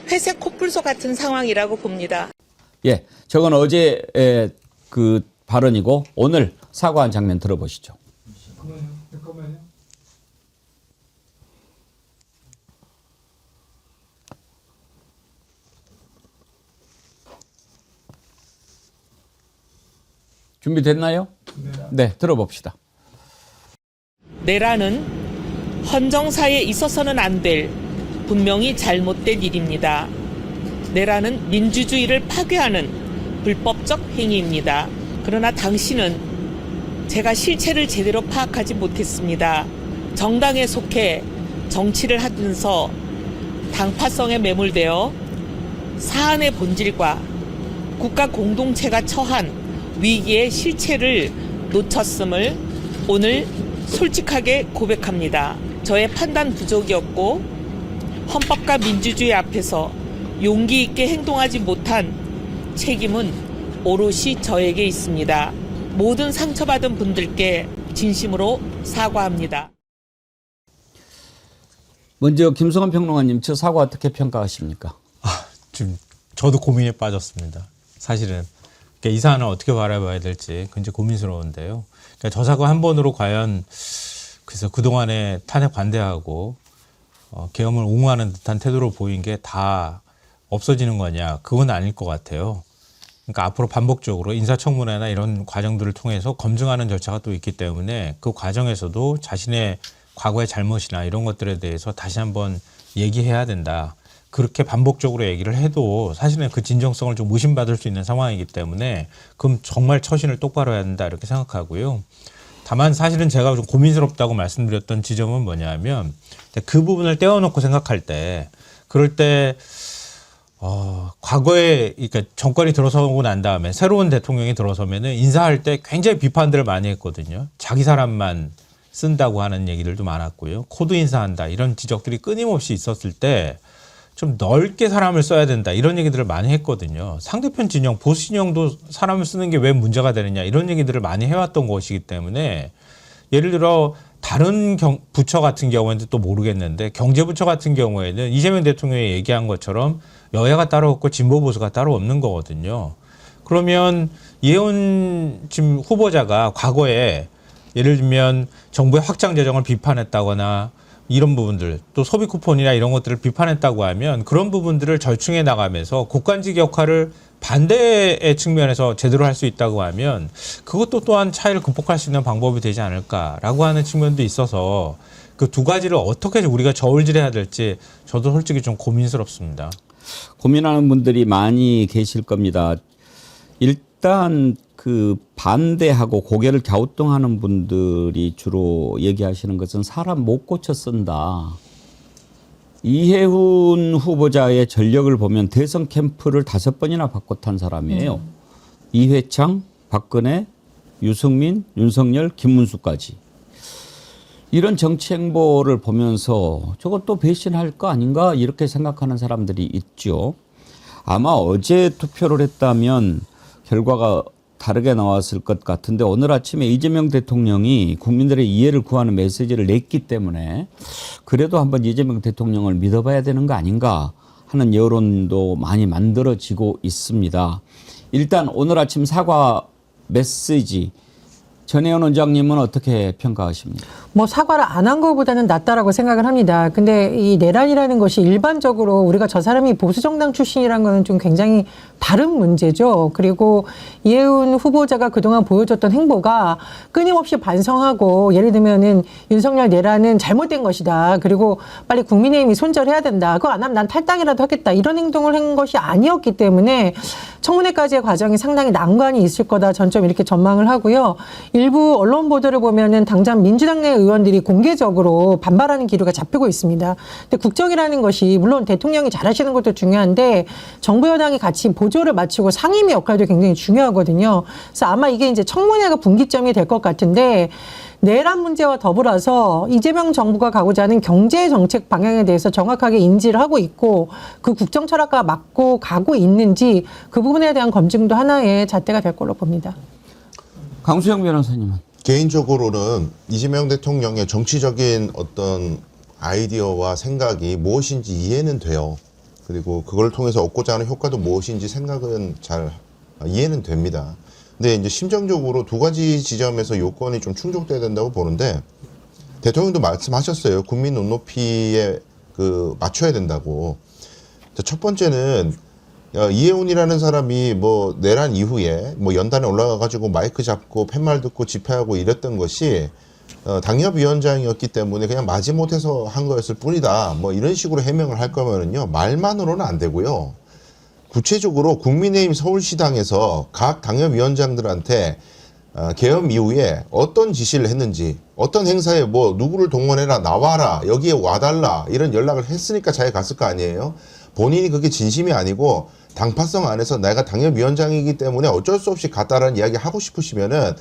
회색 코뿔소 같은 상황이라고 봅니다. 예, 저건 어제의 그 발언이고 오늘 사과한 장면 들어보시죠. 잠깐만요. 준비됐나요? 네, 들어봅시다. 내란은 헌정사에 있어서는 안 될 분명히 잘못된 일입니다. 내란은 민주주의를 파괴하는 불법적 행위입니다. 그러나 당신은 제가 실체를 제대로 파악하지 못했습니다. 정당에 속해 정치를 하면서 당파성에 매몰되어 사안의 본질과 국가 공동체가 처한 위기의 실체를 놓쳤음을 오늘 솔직하게 고백합니다. 저의 판단 부족이었고 헌법과 민주주의 앞에서 용기 있게 행동하지 못한 책임은 오롯이 저에게 있습니다. 모든 상처받은 분들께 진심으로 사과합니다. 먼저 김성환 평론가님, 저 사과 어떻게 평가하십니까? 지금 저도 고민에 빠졌습니다. 사실은 이 사안을 어떻게 바라봐야 될지 굉장히 고민스러운데요. 그러니까 저 사과 한 번으로 과연 그래서 그동안에 탄핵 반대하고 계엄을 옹호하는 듯한 태도로 보인 게 다 없어지는 거냐? 그건 아닐 것 같아요. 그러니까 앞으로 반복적으로 인사청문회나 이런 과정들을 통해서 검증하는 절차가 또 있기 때문에 그 과정에서도 자신의 과거의 잘못이나 이런 것들에 대해서 다시 한번 얘기해야 된다. 그렇게 반복적으로 얘기를 해도 사실은 그 진정성을 좀 의심받을 수 있는 상황이기 때문에 그럼 정말 처신을 똑바로 해야 된다 이렇게 생각하고요. 다만 사실은 제가 좀 고민스럽다고 말씀드렸던 지점은 뭐냐면 그 부분을 떼어놓고 생각할 때 그럴 때 과거에 그러니까 정권이 들어서고 난 다음에 새로운 대통령이 들어서면은 인사할 때 굉장히 비판들을 많이 했거든요. 자기 사람만 쓴다고 하는 얘기들도 많았고요. 코드 인사한다 이런 지적들이 끊임없이 있었을 때 좀 넓게 사람을 써야 된다 이런 얘기들을 많이 했거든요. 상대편 진영, 보수 진영도 사람을 쓰는 게 왜 문제가 되느냐 이런 얘기들을 많이 해왔던 것이기 때문에 예를 들어 다른 부처 같은 경우에는 또 모르겠는데 경제부처 같은 경우에는 이재명 대통령이 얘기한 것처럼 여야가 따로 없고 진보 보수가 따로 없는 거거든요. 그러면 이혜원 지금 후보자가 과거에 예를 들면 정부의 확장 재정을 비판했다거나 이런 부분들 또 소비 쿠폰이나 이런 것들을 비판했다고 하면 그런 부분들을 절충해 나가면서 국간직 역할을 반대의 측면에서 제대로 할 수 있다고 하면 그것도 또한 차이를 극복할 수 있는 방법이 되지 않을까라고 하는 측면도 있어서 그 두 가지를 어떻게 우리가 저울질해야 될지 저도 솔직히 좀 고민스럽습니다. 고민하는 분들이 많이 계실 겁니다. 일단 그 반대하고 고개를 갸우뚱하는 분들이 주로 얘기하시는 것은 사람 못 고쳐 쓴다. 이혜훈 후보자의 전력을 보면 대선 캠프를 5번이나 바꿔 탄 사람이에요. 이회창, 박근혜, 유승민, 윤석열, 김문수까지. 이런 정치 행보를 보면서 저것도 배신할 거 아닌가 이렇게 생각하는 사람들이 있죠. 아마 어제 투표를 했다면 결과가 다르게 나왔을 것 같은데 오늘 아침에 이재명 대통령이 국민들의 이해를 구하는 메시지를 냈기 때문에 그래도 한번 이재명 대통령을 믿어봐야 되는 거 아닌가 하는 여론도 많이 만들어지고 있습니다. 일단 오늘 아침 사과 메시지 전혜연 원장님은 어떻게 평가하십니까? 뭐 사과를 안 한 것보다는 낫다라고 생각을 합니다. 근데 이 내란이라는 것이 일반적으로 우리가 저 사람이 보수정당 출신이라는 거는 좀 굉장히 다른 문제죠. 그리고 이혜훈 후보자가 그동안 보여줬던 행보가 끊임없이 반성하고 예를 들면은 윤석열 내란은 잘못된 것이다. 그리고 빨리 국민의힘이 손절해야 된다. 그거 안 하면 난 탈당이라도 하겠다. 이런 행동을 한 것이 아니었기 때문에 청문회까지의 과정이 상당히 난관이 있을 거다. 전 좀 이렇게 전망을 하고요. 일부 언론 보도를 보면은 당장 민주당 내 의원들이 공개적으로 반발하는 기류가 잡히고 있습니다. 근데 국정이라는 것이 물론 대통령이 잘하시는 것도 중요한데 정부 여당이 같이 보조를 맞추고 상임위 역할도 굉장히 중요하거든요. 그래서 아마 이게 이제 청문회가 분기점이 될 것 같은데 내란 문제와 더불어서 이재명 정부가 가고자 하는 경제 정책 방향에 대해서 정확하게 인지를 하고 있고 그 국정 철학과 맞고 가고 있는지 그 부분에 대한 검증도 하나의 잣대가 될 걸로 봅니다. 강수영 변호사님은? 개인적으로는 이재명 대통령의 정치적인 어떤 아이디어와 생각이 무엇인지 이해는 돼요. 그리고 그걸 통해서 얻고자 하는 효과도 무엇인지 생각은 잘 이해는 됩니다. 근데 이제 심정적으로 두 가지 지점에서 요건이 좀 충족돼야 된다고 보는데 대통령도 말씀하셨어요. 국민 눈높이에 맞춰야 된다고. 첫 번째는 이혜훈이라는 사람이 뭐 내란 이후에 뭐 연단에 올라가가지고 마이크 잡고 팻말 듣고 집회하고 이랬던 것이 당협위원장이었기 때문에 그냥 마지못해서 한 거였을 뿐이다. 뭐 이런 식으로 해명을 할 거면은요 말만으로는 안 되고요. 구체적으로 국민의힘 서울시당에서 각 당협위원장들한테 계엄 이후에 어떤 지시를 했는지, 어떤 행사에 뭐 누구를 동원해라, 나와라, 여기에 와달라 이런 연락을 했으니까 자기가 갔을 거 아니에요. 본인이 그게 진심이 아니고 당파성 안에서 내가 당협위원장이기 때문에 어쩔 수 없이 갔다라는 이야기 하고 싶으시면은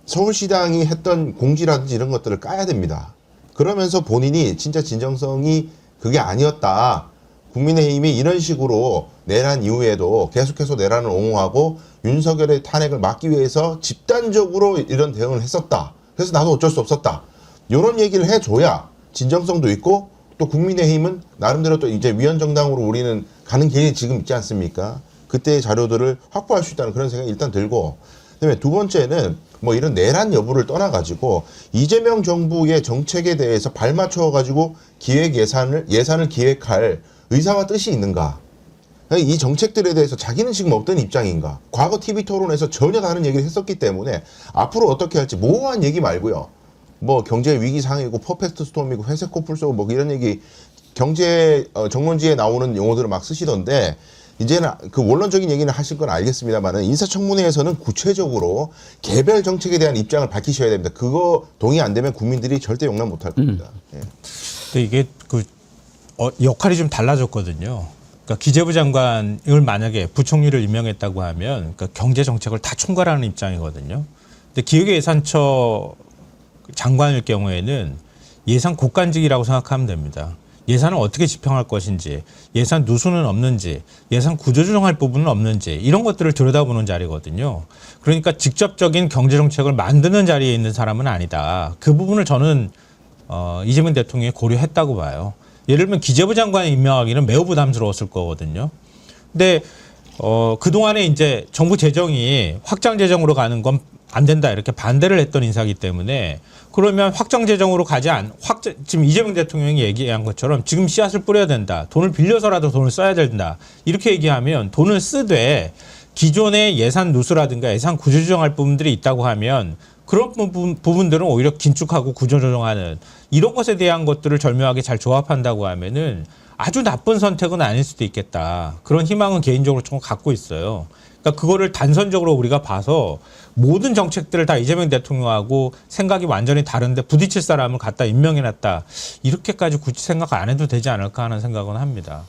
서울시당이 했던 공지라든지 이런 것들을 까야 됩니다. 그러면서 본인이 진짜 진정성이 그게 아니었다. 국민의힘이 이런 식으로 내란 이후에도 계속해서 내란을 옹호하고 윤석열의 탄핵을 막기 위해서 집단적으로 이런 대응을 했었다. 그래서 나도 어쩔 수 없었다. 이런 얘기를 해줘야 진정성도 있고 또 국민의힘은 나름대로 또 이제 위헌정당으로 우리는 가는 길이 지금 있지 않습니까? 그때의 자료들을 확보할 수 있다는 그런 생각이 일단 들고, 그다음에 두 번째는 뭐 이런 내란 여부를 떠나가지고 이재명 정부의 정책에 대해서 발맞춰가지고 예산을 기획할 의사와 뜻이 있는가? 이 정책들에 대해서 자기는 지금 어떤 입장인가. 과거 TV 토론에서 전혀 다른 얘기를 했었기 때문에 앞으로 어떻게 할지 모호한 얘기 말고요. 뭐 경제 위기 상황이고 퍼펙트 스톰이고 회색 코뿔 쏘고 뭐 이런 얘기 경제 정론지에 나오는 용어들을 막 쓰시던데 이제는 그 원론적인 얘기는 하실 건 알겠습니다만은 인사청문회에서는 구체적으로 개별 정책에 대한 입장을 밝히셔야 됩니다. 그거 동의 안 되면 국민들이 절대 용납 못할 겁니다. 예. 근데 이게 역할이 좀 달라졌거든요. 그러니까 기재부 장관을 만약에 부총리를 임명했다고 하면 그러니까 경제 정책을 다 총괄하는 입장이거든요. 근데 기획예산처 장관일 경우에는 예산 국간직이라고 생각하면 됩니다. 예산을 어떻게 집행할 것인지, 예산 누수는 없는지, 예산 구조조정할 부분은 없는지 이런 것들을 들여다보는 자리거든요. 그러니까 직접적인 경제정책을 만드는 자리에 있는 사람은 아니다. 그 부분을 저는 이재명 대통령이 고려했다고 봐요. 예를 들면 기재부 장관을 임명하기는 매우 부담스러웠을 거거든요. 근데 그동안에 이제 정부 재정이 확장 재정으로 가는 건 안 된다 이렇게 반대를 했던 인사이기 때문에 그러면 확장 재정으로 지금 이재명 대통령이 얘기한 것처럼 지금 씨앗을 뿌려야 된다. 돈을 빌려서라도 돈을 써야 된다. 이렇게 얘기하면 돈을 쓰되 기존의 예산 누수라든가 예산 구조조정할 부분들이 있다고 하면 그런 부분들은 오히려 긴축하고 구조조정하는 이런 것에 대한 것들을 절묘하게 잘 조합한다고 하면은 아주 나쁜 선택은 아닐 수도 있겠다. 그런 희망은 개인적으로 좀 갖고 있어요. 그러니까 그거를 단선적으로 우리가 봐서 모든 정책들을 다 이재명 대통령하고 생각이 완전히 다른데 부딪힐 사람을 갖다 임명해놨다. 이렇게까지 굳이 생각 안 해도 되지 않을까 하는 생각은 합니다.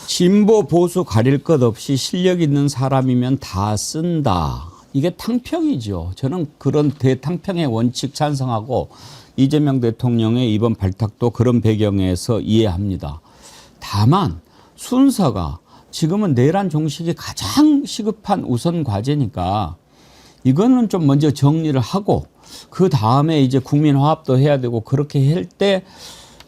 진보 보수 가릴 것 없이 실력 있는 사람이면 다 쓴다. 이게 탕평이죠. 저는 그런 대탕평의 원칙 찬성하고 이재명 대통령의 이번 발탁도 그런 배경에서 이해합니다. 다만 순서가 지금은 내란 종식이 가장 시급한 우선 과제니까 이거는 좀 먼저 정리를 하고 그 다음에 이제 국민 화합도 해야 되고 그렇게 할 때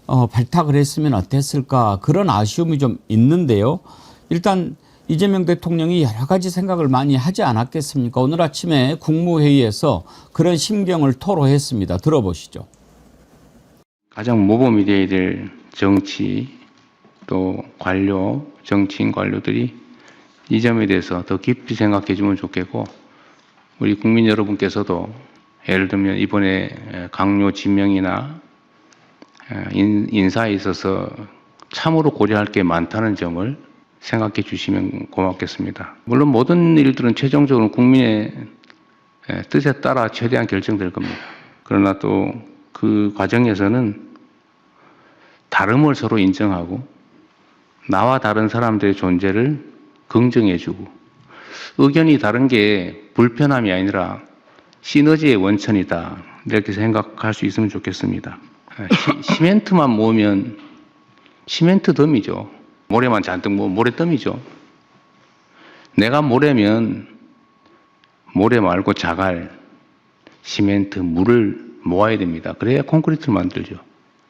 발탁을 했으면 어땠을까 그런 아쉬움이 좀 있는데요. 일단 이재명 대통령이 여러 가지 생각을 많이 하지 않았겠습니까? 오늘 아침에 국무회의에서 그런 심경을 토로했습니다. 들어보시죠. 가장 모범이 되어야 될 정치 또 관료, 정치인 관료들이 이 점에 대해서 더 깊이 생각해 주면 좋겠고 우리 국민 여러분께서도 예를 들면 이번에 강요 지명이나 인사에 있어서 참으로 고려할 게 많다는 점을 생각해 주시면 고맙겠습니다. 물론 모든 일들은 최종적으로 국민의 뜻에 따라 최대한 결정될 겁니다. 그러나 또 그 과정에서는 다름을 서로 인정하고 나와 다른 사람들의 존재를 긍정해주고 의견이 다른 게 불편함이 아니라 시너지의 원천이다 이렇게 생각할 수 있으면 좋겠습니다. 시멘트만 모으면 시멘트 덤이죠. 모래만 잔뜩 모으면 모래 덤이죠. 내가 모래면 모래 말고 자갈, 시멘트, 물을 모아야 됩니다. 그래야 콘크리트를 만들죠.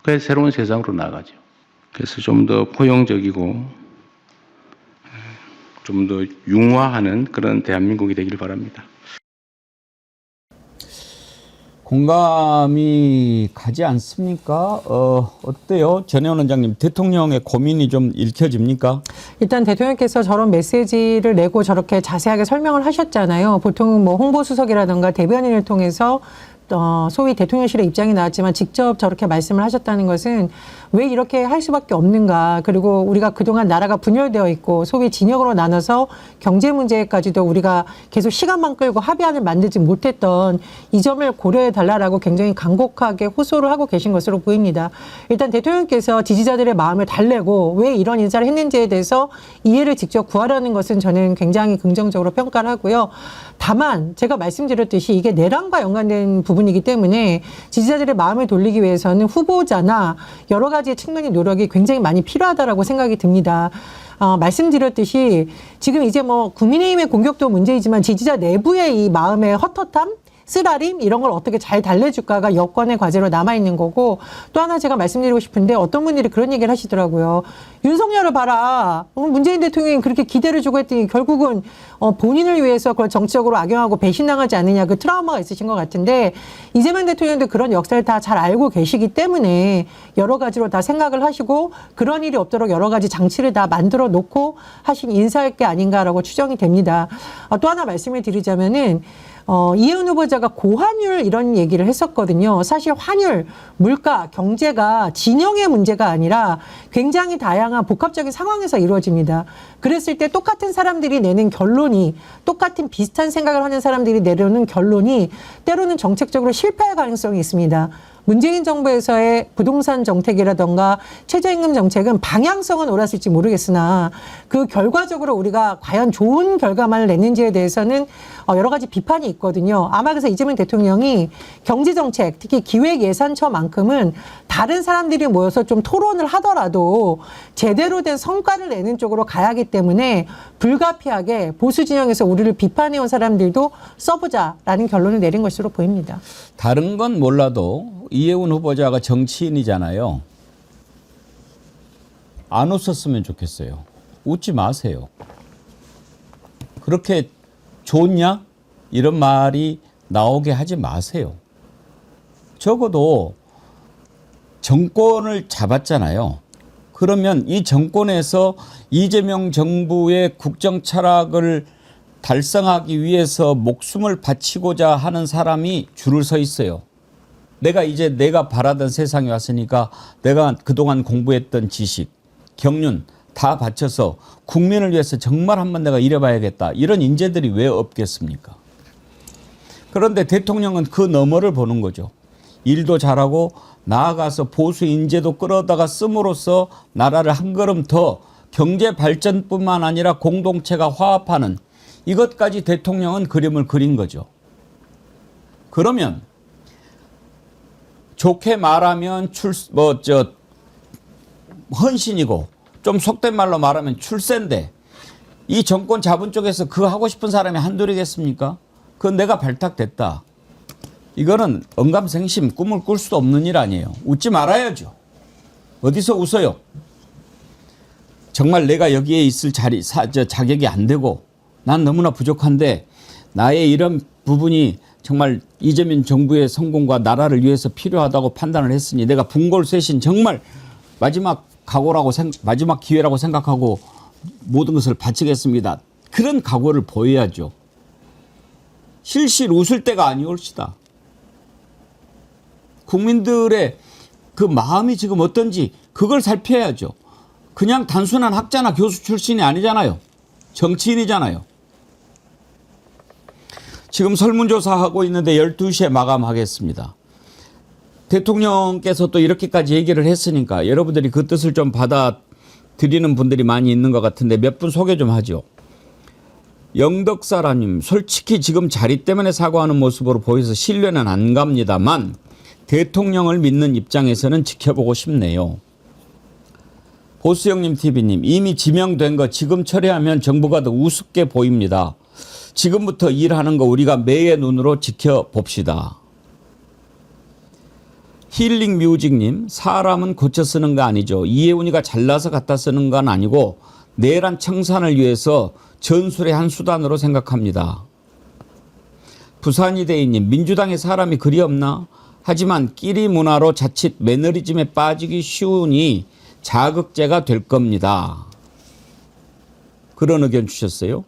그래야 새로운 세상으로 나가죠. 그래서 좀 더 포용적이고 좀 더 융화하는 그런 대한민국이 되기를 바랍니다. 공감이 가지 않습니까? 어때요? 전혜원 원장님, 대통령의 고민이 좀 읽혀집니까? 일단 대통령께서 저런 메시지를 내고 저렇게 자세하게 설명을 하셨잖아요. 보통 뭐 홍보수석이라든가 대변인을 통해서 소위 대통령실의 입장이 나왔지만 직접 저렇게 말씀을 하셨다는 것은 왜 이렇게 할 수밖에 없는가. 그리고 우리가 그동안 나라가 분열되어 있고 소위 진영으로 나눠서 경제 문제까지도 우리가 계속 시간만 끌고 합의안을 만들지 못했던 이 점을 고려해 달라라고 굉장히 간곡하게 호소를 하고 계신 것으로 보입니다. 일단 대통령께서 지지자들의 마음을 달래고 왜 이런 인사를 했는지에 대해서 이해를 직접 구하라는 것은 저는 굉장히 긍정적으로 평가를 하고요. 다만 제가 말씀드렸듯이 이게 내란과 연관된 부분이기 때문에 지지자들의 마음을 돌리기 위해서는 후보자나 여러 가지 측면의 노력이 굉장히 많이 필요하다라고 생각이 듭니다. 말씀드렸듯이 지금 이제 뭐 국민의힘의 공격도 문제이지만 지지자 내부의 이 마음의 헛헛함, 쓰라림 이런 걸 어떻게 잘 달래줄까가 여권의 과제로 남아있는 거고, 또 하나 제가 말씀드리고 싶은데 어떤 분들이 그런 얘기를 하시더라고요. 윤석열을 봐라. 문재인 대통령이 그렇게 기대를 주고 했더니 결국은 본인을 위해서 그걸 정치적으로 악용하고 배신당하지 않느냐, 그 트라우마가 있으신 것 같은데, 이재명 대통령도 그런 역사를 다 잘 알고 계시기 때문에 여러 가지로 다 생각을 하시고 그런 일이 없도록 여러 가지 장치를 다 만들어 놓고 하신 인사일 게 아닌가라고 추정이 됩니다. 또 하나 말씀을 드리자면은 이혜원 후보자가 고환율 이런 얘기를 했었거든요. 사실 환율, 물가, 경제가 진영의 문제가 아니라 굉장히 다양한 복합적인 상황에서 이루어집니다. 그랬을 때 똑같은 사람들이 내는 결론이, 똑같은 비슷한 생각을 하는 사람들이 내려오는 결론이 때로는 정책적으로 실패할 가능성이 있습니다. 문재인 정부에서의 부동산 정책이라던가 최저임금 정책은 방향성은 옳았을지 모르겠으나 그 결과적으로 우리가 과연 좋은 결과만을 냈는지에 대해서는 여러 가지 비판이 있거든요. 아마 그래서 이재명 대통령이 경제정책, 특히 기획예산처만큼은 다른 사람들이 모여서 좀 토론을 하더라도 제대로 된 성과를 내는 쪽으로 가야 하기 때문에 불가피하게 보수 진영에서 우리를 비판해온 사람들도 써보자라는 결론을 내린 것으로 보입니다. 다른 건 몰라도 이혜원 후보자가 정치인이잖아요. 안 웃었으면 좋겠어요. 웃지 마세요. 그렇게 좋냐? 이런 말이 나오게 하지 마세요. 적어도 정권을 잡았잖아요. 그러면 이 정권에서 이재명 정부의 국정 철학을 달성하기 위해서 목숨을 바치고자 하는 사람이 줄을 서 있어요. 내가 바라던 세상에 왔으니까 내가 그동안 공부했던 지식, 경륜 다 바쳐서 국민을 위해서 정말 한번 내가 일해봐야겠다. 이런 인재들이 왜 없겠습니까? 그런데 대통령은 그 너머를 보는 거죠. 일도 잘하고 나아가서 보수 인재도 끌어다가 씀으로써 나라를 한 걸음 더 경제 발전뿐만 아니라 공동체가 화합하는 이것까지 대통령은 그림을 그린 거죠. 그러면 좋게 말하면 헌신이고 좀 속된 말로 말하면 출세인데 이 정권 잡은 쪽에서 그 하고 싶은 사람이 한둘이겠습니까? 그건 내가 발탁됐다. 이거는 언감생심 꿈을 꿀 수도 없는 일 아니에요. 웃지 말아야죠. 어디서 웃어요? 정말 내가 여기에 있을 자격이 안 되고 난 너무나 부족한데 나의 이런 부분이 정말 이재명 정부의 성공과 나라를 위해서 필요하다고 판단을 했으니 내가 분골쇄신 정말 마지막 각오라고 마지막 기회라고 생각하고 모든 것을 바치겠습니다. 그런 각오를 보여야죠. 실실 웃을 때가 아니올시다. 국민들의 그 마음이 지금 어떤지 그걸 살펴야죠. 그냥 단순한 학자나 교수 출신이 아니잖아요. 정치인이잖아요. 지금 설문조사하고 있는데 12시에 마감하겠습니다. 대통령께서 또 이렇게까지 얘기를 했으니까 여러분들이 그 뜻을 좀 받아들이는 분들이 많이 있는 것 같은데 몇 분 소개 좀 하죠. 영덕사라님, 솔직히 지금 자리 때문에 사과하는 모습으로 보여서 신뢰는 안 갑니다만 대통령을 믿는 입장에서는 지켜보고 싶네요. 보수형님 TV님, 이미 지명된 거 지금 처리하면 정부가 더 우습게 보입니다. 지금부터 일하는 거 우리가 매의 눈으로 지켜봅시다. 힐링 뮤직님, 사람은 고쳐 쓰는 거 아니죠. 이혜훈이가 잘나서 갖다 쓰는 건 아니고 내란 청산을 위해서 전술의 한 수단으로 생각합니다. 부산이대인님, 민주당에 사람이 그리 없나? 하지만 끼리 문화로 자칫 매너리즘에 빠지기 쉬우니 자극제가 될 겁니다. 그런 의견 주셨어요.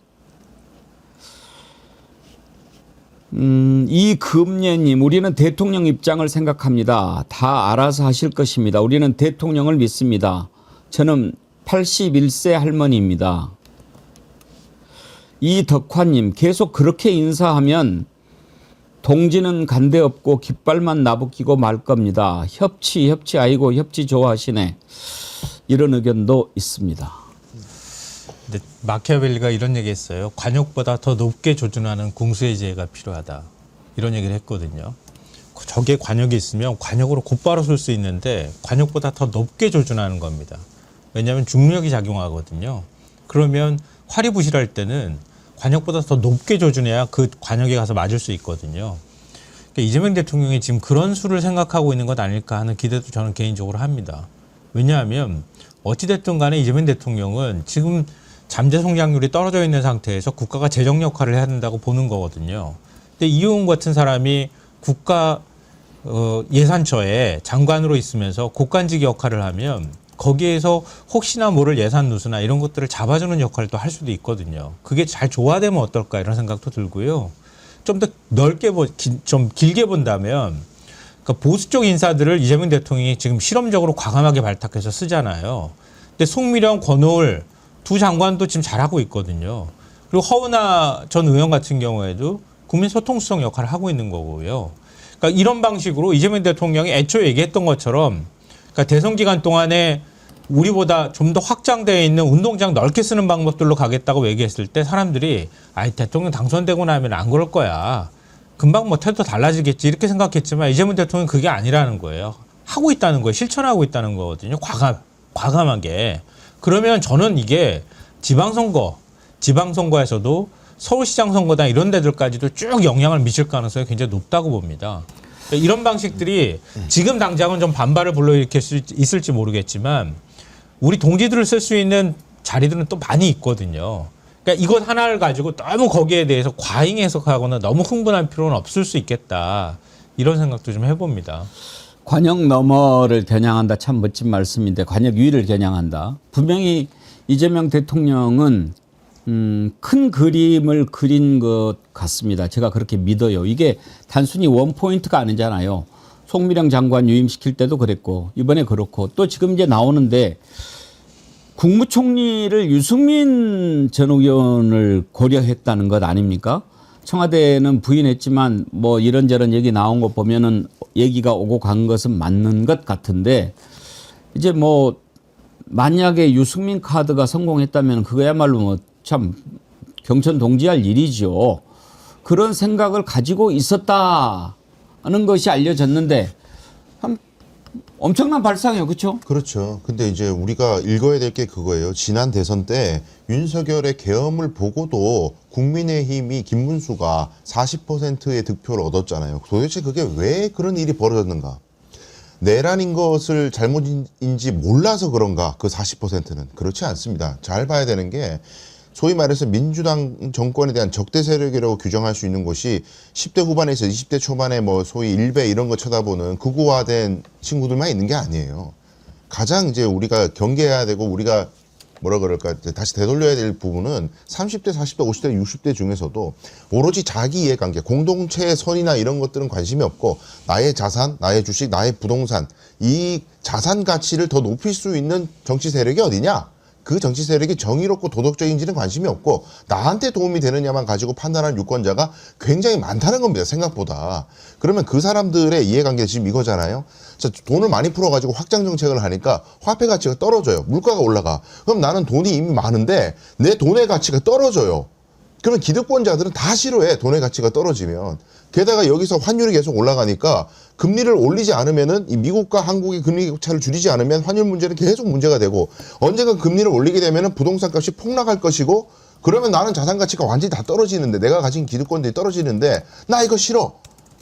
이금예님, 우리는 대통령 입장을 생각합니다. 다 알아서 하실 것입니다. 우리는 대통령을 믿습니다. 저는 81세 할머니입니다. 이덕화님, 계속 그렇게 인사하면 동지는 간대 없고 깃발만 나부끼고 말 겁니다. 협치 아이고 협치 좋아하시네. 이런 의견도 있습니다. 근데 마키아벨리가 이런 얘기했어요. 관역보다 더 높게 조준하는 궁수의제가 필요하다. 이런 얘기를 했거든요. 저게 관역이 있으면 관역으로 곧바로 쏠 수 있는데 관역보다 더 높게 조준하는 겁니다. 왜냐하면 중력이 작용하거든요. 그러면 화리부실할 때는 관역보다 더 높게 조준해야 그 관역에 가서 맞을 수 있거든요. 그러니까 이재명 대통령이 지금 그런 수를 생각하고 있는 것 아닐까 하는 기대도 저는 개인적으로 합니다. 왜냐하면 어찌됐든 간에 이재명 대통령은 지금 잠재 성장률이 떨어져 있는 상태에서 국가가 재정 역할을 해야 된다고 보는 거거든요. 근데 이용훈 같은 사람이 국가 예산처에 장관으로 있으면서 국관직 역할을 하면 거기에서 혹시나 모를 예산 누수나 이런 것들을 잡아주는 역할을 또 할 수도 있거든요. 그게 잘 조화되면 어떨까 이런 생각도 들고요. 좀 더 넓게 좀 길게 본다면 그러니까 보수 쪽 인사들을 이재명 대통령이 지금 실험적으로 과감하게 발탁해서 쓰잖아요. 근데 송미령, 권오을 두 장관도 지금 잘하고 있거든요. 그리고 허은하 전 의원 같은 경우에도 국민소통수석 역할을 하고 있는 거고요. 그러니까 이런 방식으로 이재명 대통령이 애초에 얘기했던 것처럼 그러니까 대선 기간 동안에 우리보다 좀 더 확장되어 있는 운동장 넓게 쓰는 방법들로 가겠다고 얘기했을 때 사람들이 아이 대통령 당선되고 나면 안 그럴 거야. 금방 뭐 태도 달라지겠지 이렇게 생각했지만 이재명 대통령은 그게 아니라는 거예요. 하고 있다는 거예요. 실천하고 있다는 거거든요. 과감하게. 그러면 저는 이게 지방선거에서도 서울시장 선거나 이런 데들까지도 쭉 영향을 미칠 가능성이 굉장히 높다고 봅니다. 이런 방식들이 지금 당장은 좀 반발을 불러일으킬 수 있을지 모르겠지만 우리 동지들을 쓸 수 있는 자리들은 또 많이 있거든요. 그러니까 이것 하나를 가지고 너무 거기에 대해서 과잉 해석하거나 너무 흥분할 필요는 없을 수 있겠다. 이런 생각도 좀 해봅니다. 관역 너머를 겨냥한다. 참 멋진 말씀인데 관역 위를 겨냥한다. 분명히 이재명 대통령은 큰 그림을 그린 것 같습니다. 제가 그렇게 믿어요. 이게 단순히 원포인트가 아니잖아요. 송미령 장관 유임시킬 때도 그랬고 이번에 그렇고 또 지금 이제 나오는데 국무총리를 유승민 전 의원을 고려했다는 것 아닙니까? 청와대는 부인했지만 뭐 이런저런 얘기 나온 거 보면은 얘기가 오고 간 것은 맞는 것 같은데 이제 뭐 만약에 유승민 카드가 성공했다면 그거야말로 뭐 참 경천 동지할 일이죠. 그런 생각을 가지고 있었다는 것이 알려졌는데 참 엄청난 발상이에요. 그렇죠? 그렇죠. 근데 이제 우리가 읽어야 될 게 그거예요. 지난 대선 때 윤석열의 계엄을 보고도 국민의힘이 김문수가 40%의 득표를 얻었잖아요. 도대체 그게 왜 그런 일이 벌어졌는가? 내란인 것을 잘못인지 몰라서 그런가? 그 40%는. 그렇지 않습니다. 잘 봐야 되는 게 소위 말해서 민주당 정권에 대한 적대 세력이라고 규정할 수 있는 곳이 10대 후반에서 20대 초반에 뭐 소위 일베 이런 거 쳐다보는 극우화된 친구들만 있는 게 아니에요. 가장 이제 우리가 경계해야 되고 우리가 뭐라 그럴까 다시 되돌려야 될 부분은 30대, 40대, 50대, 60대 중에서도 오로지 자기 이해관계, 공동체의 선이나 이런 것들은 관심이 없고 나의 자산, 나의 주식, 나의 부동산 이 자산 가치를 더 높일 수 있는 정치 세력이 어디냐? 그 정치 세력이 정의롭고 도덕적인지는 관심이 없고 나한테 도움이 되느냐만 가지고 판단하는 유권자가 굉장히 많다는 겁니다. 생각보다. 그러면 그 사람들의 이해관계가 지금 이거잖아요. 자, 돈을 많이 풀어가지고 확장 정책을 하니까 화폐 가치가 떨어져요. 물가가 올라가. 그럼 나는 돈이 이미 많은데 내 돈의 가치가 떨어져요. 그러면 기득권자들은 다 싫어해. 돈의 가치가 떨어지면. 게다가 여기서 환율이 계속 올라가니까 금리를 올리지 않으면은 이 미국과 한국의 금리 차를 줄이지 않으면 환율 문제는 계속 문제가 되고 언젠가 금리를 올리게 되면은 부동산 값이 폭락할 것이고 그러면 나는 자산 가치가 완전히 다 떨어지는데 내가 가진 기득권들이 떨어지는데 나 이거 싫어.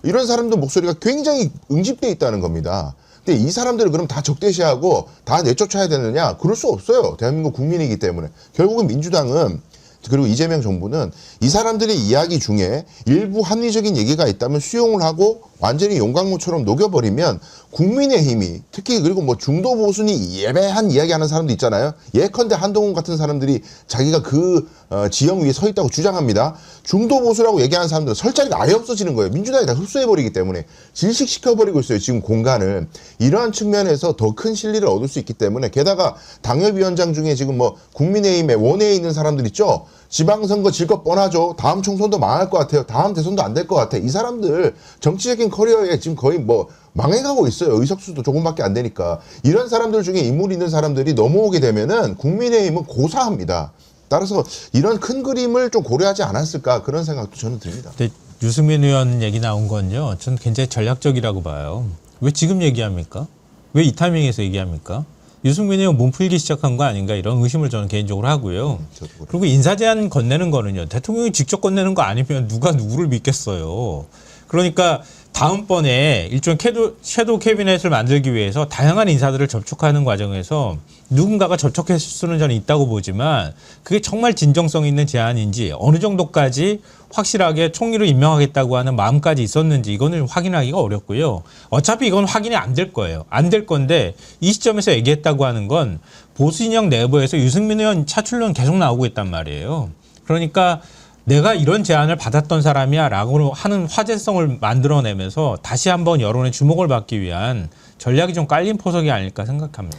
이런 사람들 목소리가 굉장히 응집돼 있다는 겁니다. 근데 이 사람들을 그럼 다 적대시하고 다 내쫓아야 되느냐? 그럴 수 없어요. 대한민국 국민이기 때문에. 결국은 민주당은 그리고 이재명 정부는 이 사람들의 이야기 중에 일부 합리적인 얘기가 있다면 수용을 하고 완전히 용광로처럼 녹여버리면 국민의힘이 특히 그리고 뭐 중도 보수니 예배한 이야기하는 사람도 있잖아요. 예컨대 한동훈 같은 사람들이 자기가 그 지형 위에 서 있다고 주장합니다. 중도 보수라고 얘기하는 사람들은 설 자리가 아예 없어지는 거예요. 민주당이 다 흡수해버리기 때문에 질식시켜버리고 있어요. 지금 공간을. 이러한 측면에서 더 큰 실리를 얻을 수 있기 때문에 게다가 당협위원장 중에 지금 뭐 국민의힘에 원내에 있는 사람들 있죠. 지방선거 질 것 뻔하죠. 다음 총선도 망할 것 같아요. 다음 대선도 안 될 것 같아. 이 사람들 정치적인 커리어에 지금 거의 뭐 망해가고 있어요. 의석수도 조금밖에 안 되니까. 이런 사람들 중에 인물 있는 사람들이 넘어오게 되면은 국민의힘은 고사합니다. 따라서 이런 큰 그림을 좀 고려하지 않았을까 그런 생각도 저는 듭니다. 근데 유승민 의원 얘기 나온 건요. 저는 굉장히 전략적이라고 봐요. 왜 지금 얘기합니까? 왜 이 타이밍에서 얘기합니까? 유승민 의원 몸풀기 시작한 거 아닌가 이런 의심을 저는 개인적으로 하고요. 그리고 인사 제안 건네는 거는요. 대통령이 직접 건네는 거 아니면 누가 누구를 믿겠어요. 그러니까 다음번에 일종의 섀도우 캐비넷을 만들기 위해서 다양한 인사들을 접촉하는 과정에서 누군가가 접촉했을 수는 저는 있다고 보지만 그게 정말 진정성 있는 제안인지 어느 정도까지 확실하게 총리로 임명하겠다고 하는 마음까지 있었는지 이거는 확인하기가 어렵고요. 어차피 이건 확인이 안 될 거예요. 안 될 건데 이 시점에서 얘기했다고 하는 건 보수 진영 내부에서 유승민 의원 차출론 계속 나오고 있단 말이에요. 그러니까 내가 이런 제안을 받았던 사람이야 라고 하는 화제성을 만들어내면서 다시 한번 여론의 주목을 받기 위한 전략이 좀 깔린 포석이 아닐까 생각합니다.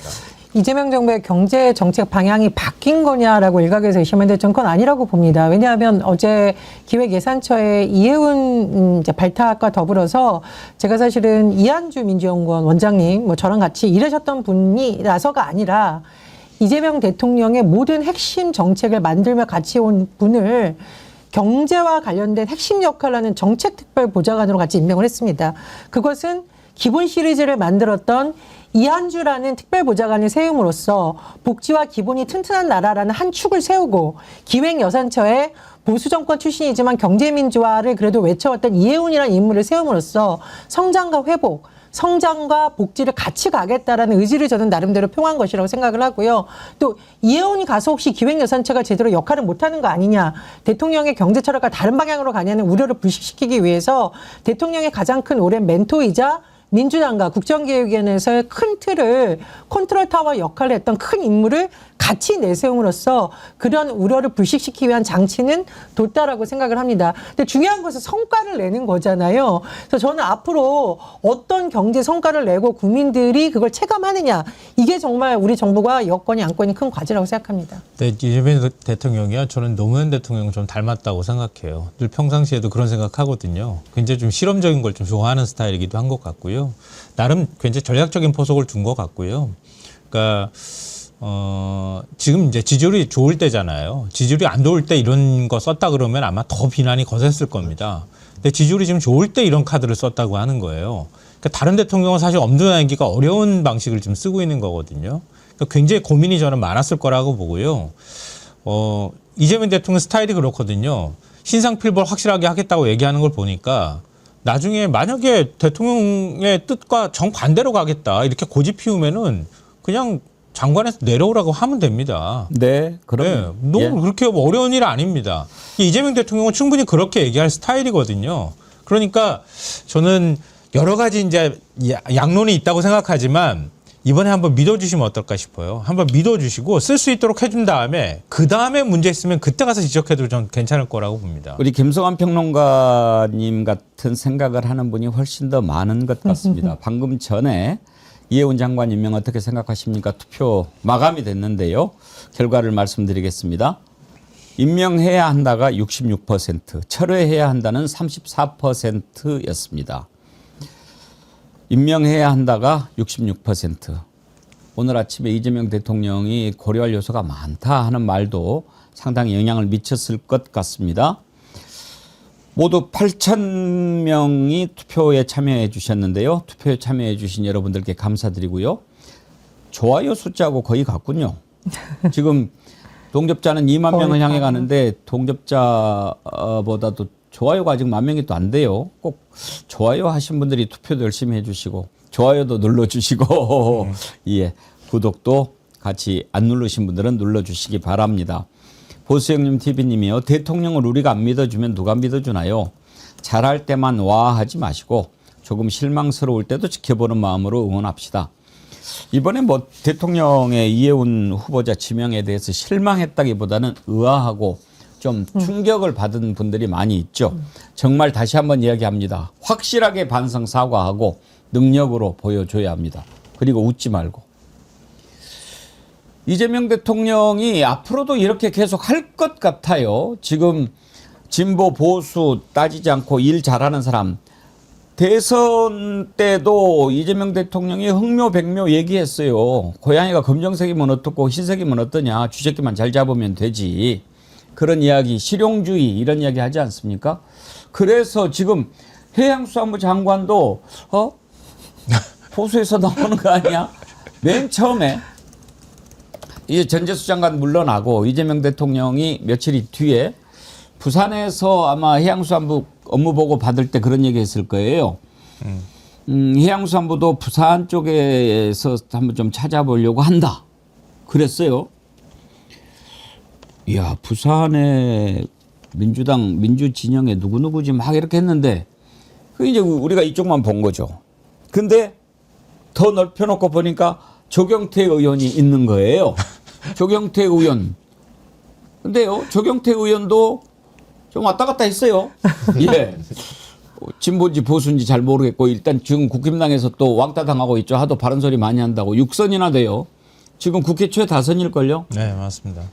이재명 정부의 경제 정책 방향이 바뀐 거냐라고 일각에서 의심하는데 저는 그건 아니라고 봅니다. 왜냐하면 어제 기획예산처의 이해운 발탁과 더불어서 제가 사실은 이한주 민주연구원 원장님 뭐 저랑 같이 일하셨던 분이라서가 아니라 이재명 대통령의 모든 핵심 정책을 만들며 같이 온 분을 경제와 관련된 핵심 역할을 하는 정책특별보좌관으로 같이 임명을 했습니다. 그것은 기본 시리즈를 만들었던 이한주라는 특별보좌관을 세움으로써 복지와 기본이 튼튼한 나라라는 한 축을 세우고 기획예산처에 보수정권 출신이지만 경제민주화를 그래도 외쳐왔던 이해운이라는 인물을 세움으로써 성장과 회복, 성장과 복지를 같이 가겠다라는 의지를 저는 나름대로 표한 것이라고 생각을 하고요. 또 이해운이 가서 혹시 기획예산처가 제대로 역할을 못하는 거 아니냐, 대통령의 경제 철학과 다른 방향으로 가냐는 우려를 불식시키기 위해서 대통령의 가장 큰 오랜 멘토이자 민주당과 국정기획위원회에서의 큰 틀을 컨트롤 타워 역할을 했던 큰 인물을 같이 내세움으로써 그런 우려를 불식시키기 위한 장치는 뒀다라고 생각을 합니다. 근데 중요한 것은 성과를 내는 거잖아요. 그래서 저는 앞으로 어떤 경제 성과를 내고 국민들이 그걸 체감하느냐, 이게 정말 우리 정부가 여권이 안고 있는 큰 과제라고 생각합니다. 네, 이재명 대통령이요. 저는 노무현 대통령 좀 닮았다고 생각해요. 늘 평상시에도 그런 생각하거든요. 굉장히 좀 실험적인 걸 좀 좋아하는 스타일이기도 한 것 같고요. 나름 굉장히 전략적인 포석을 둔 것 같고요. 그러니까 지금 이제 지지율이 좋을 때잖아요. 지지율이 안 좋을 때 이런 거 썼다 그러면 아마 더 비난이 거셌을 겁니다. 근데 지지율이 지금 좋을 때 이런 카드를 썼다고 하는 거예요. 그러니까 다른 대통령은 사실 엄두내기가 어려운 방식을 지금 쓰고 있는 거거든요. 그러니까 굉장히 고민이 저는 많았을 거라고 보고요. 이재명 대통령 스타일이 그렇거든요. 신상필벌 확실하게 하겠다고 얘기하는 걸 보니까 나중에 만약에 대통령의 뜻과 정반대로 가겠다 이렇게 고집 피우면은 그냥 장관에서 내려오라고 하면 됩니다. 네, 그럼 네, 너무 그렇게 어려운 일 아닙니다. 이재명 대통령은 충분히 그렇게 얘기할 스타일이거든요. 그러니까 저는 여러 가지 이제 양론이 있다고 생각하지만 이번에 한번 믿어주시면 어떨까 싶어요. 한번 믿어주시고 쓸 수 있도록 해준 다음에 그 다음에 문제 있으면 그때 가서 지적해도 전 괜찮을 거라고 봅니다. 우리 김성환 평론가님 같은 생각을 하는 분이 훨씬 더 많은 것 같습니다. 방금 전에 이해운 장관 임명 어떻게 생각하십니까? 투표 마감이 됐는데요. 결과를 말씀드리겠습니다. 임명해야 한다가 66%, 철회해야 한다는 34%였습니다. 임명해야 한다가 66%. 오늘 아침에 이재명 대통령이 고려할 요소가 많다 하는 말도 상당히 영향을 미쳤을 것 같습니다. 모두 8,000명이 투표에 참여해 주셨는데요. 투표에 참여해 주신 여러분들께 감사드리고요. 좋아요 숫자하고 거의 같군요. 지금 동접자는 2만 명을 향해 가는데 동접자보다도 좋아요가 아직 10,000명이 또 안 돼요. 꼭 좋아요 하신 분들이 투표도 열심히 해주시고 좋아요도 눌러주시고 예, 구독도 같이 안 누르신 분들은 눌러주시기 바랍니다. 보수형님 TV님이요. 대통령을 우리가 안 믿어주면 누가 믿어주나요? 잘할 때만 와 하지 마시고 조금 실망스러울 때도 지켜보는 마음으로 응원합시다. 이번에 뭐 대통령의 이해운 후보자 지명에 대해서 실망했다기보다는 의아하고 좀 충격을 받은 분들이 많이 있죠. 정말 다시 한번 이야기합니다. 확실하게 반성 사과하고 능력으로 보여줘야 합니다. 그리고 웃지 말고. 이재명 대통령이 앞으로도 이렇게 계속 할 것 같아요. 지금 진보 보수 따지지 않고 일 잘하는 사람. 대선 때도 이재명 대통령이 흥묘 백묘 얘기했어요. 고양이가 검정색이면 어떻고 흰색이면 어떠냐. 쥐새끼만 잘 잡으면 되지. 그런 이야기, 실용주의 이런 이야기 하지 않습니까? 그래서 지금 해양수산부 장관도 보수에서 나오는 거 아니야? 맨 처음에 이제 전재수 장관 물러나고 이재명 대통령이 며칠 뒤에 부산에서 아마 해양수산부 업무 보고 받을 때 그런 얘기 했을 거예요. 해양수산부도 부산 쪽에서 한번 좀 찾아보려고 한다. 그랬어요. 이야, 부산에 민주당 민주 진영에 누구누구지 막 이렇게 했는데 그 이제 우리가 이쪽만 본 거죠. 근데 더 넓혀놓고 보니까 조경태 의원이 있는 거예요. 조경태 의원. 근데요, 조경태 의원도 좀 왔다 갔다 했어요. 예. 진보인지 보수인지 잘 모르겠고 일단 지금 국힘당에서 또 왕따 당하고 있죠. 하도 바른 소리 많이 한다고 6선이나 돼요. 지금 국회 최다선일걸요. 네, 맞습니다.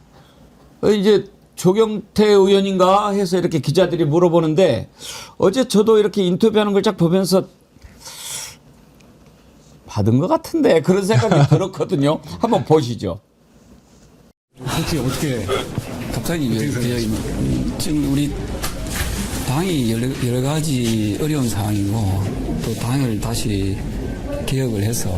이제 조경태 의원인가 해서 이렇게 기자들이 물어보는데 어제 저도 이렇게 인터뷰하는 걸 쫙 보면서 받은 것 같은데 그런 생각이 들었거든요. 한번 보시죠. 혹시 어떻게 갑자기 지금 우리 당이 여러 가지 어려운 상황이고 또 당을 다시 개혁을 해서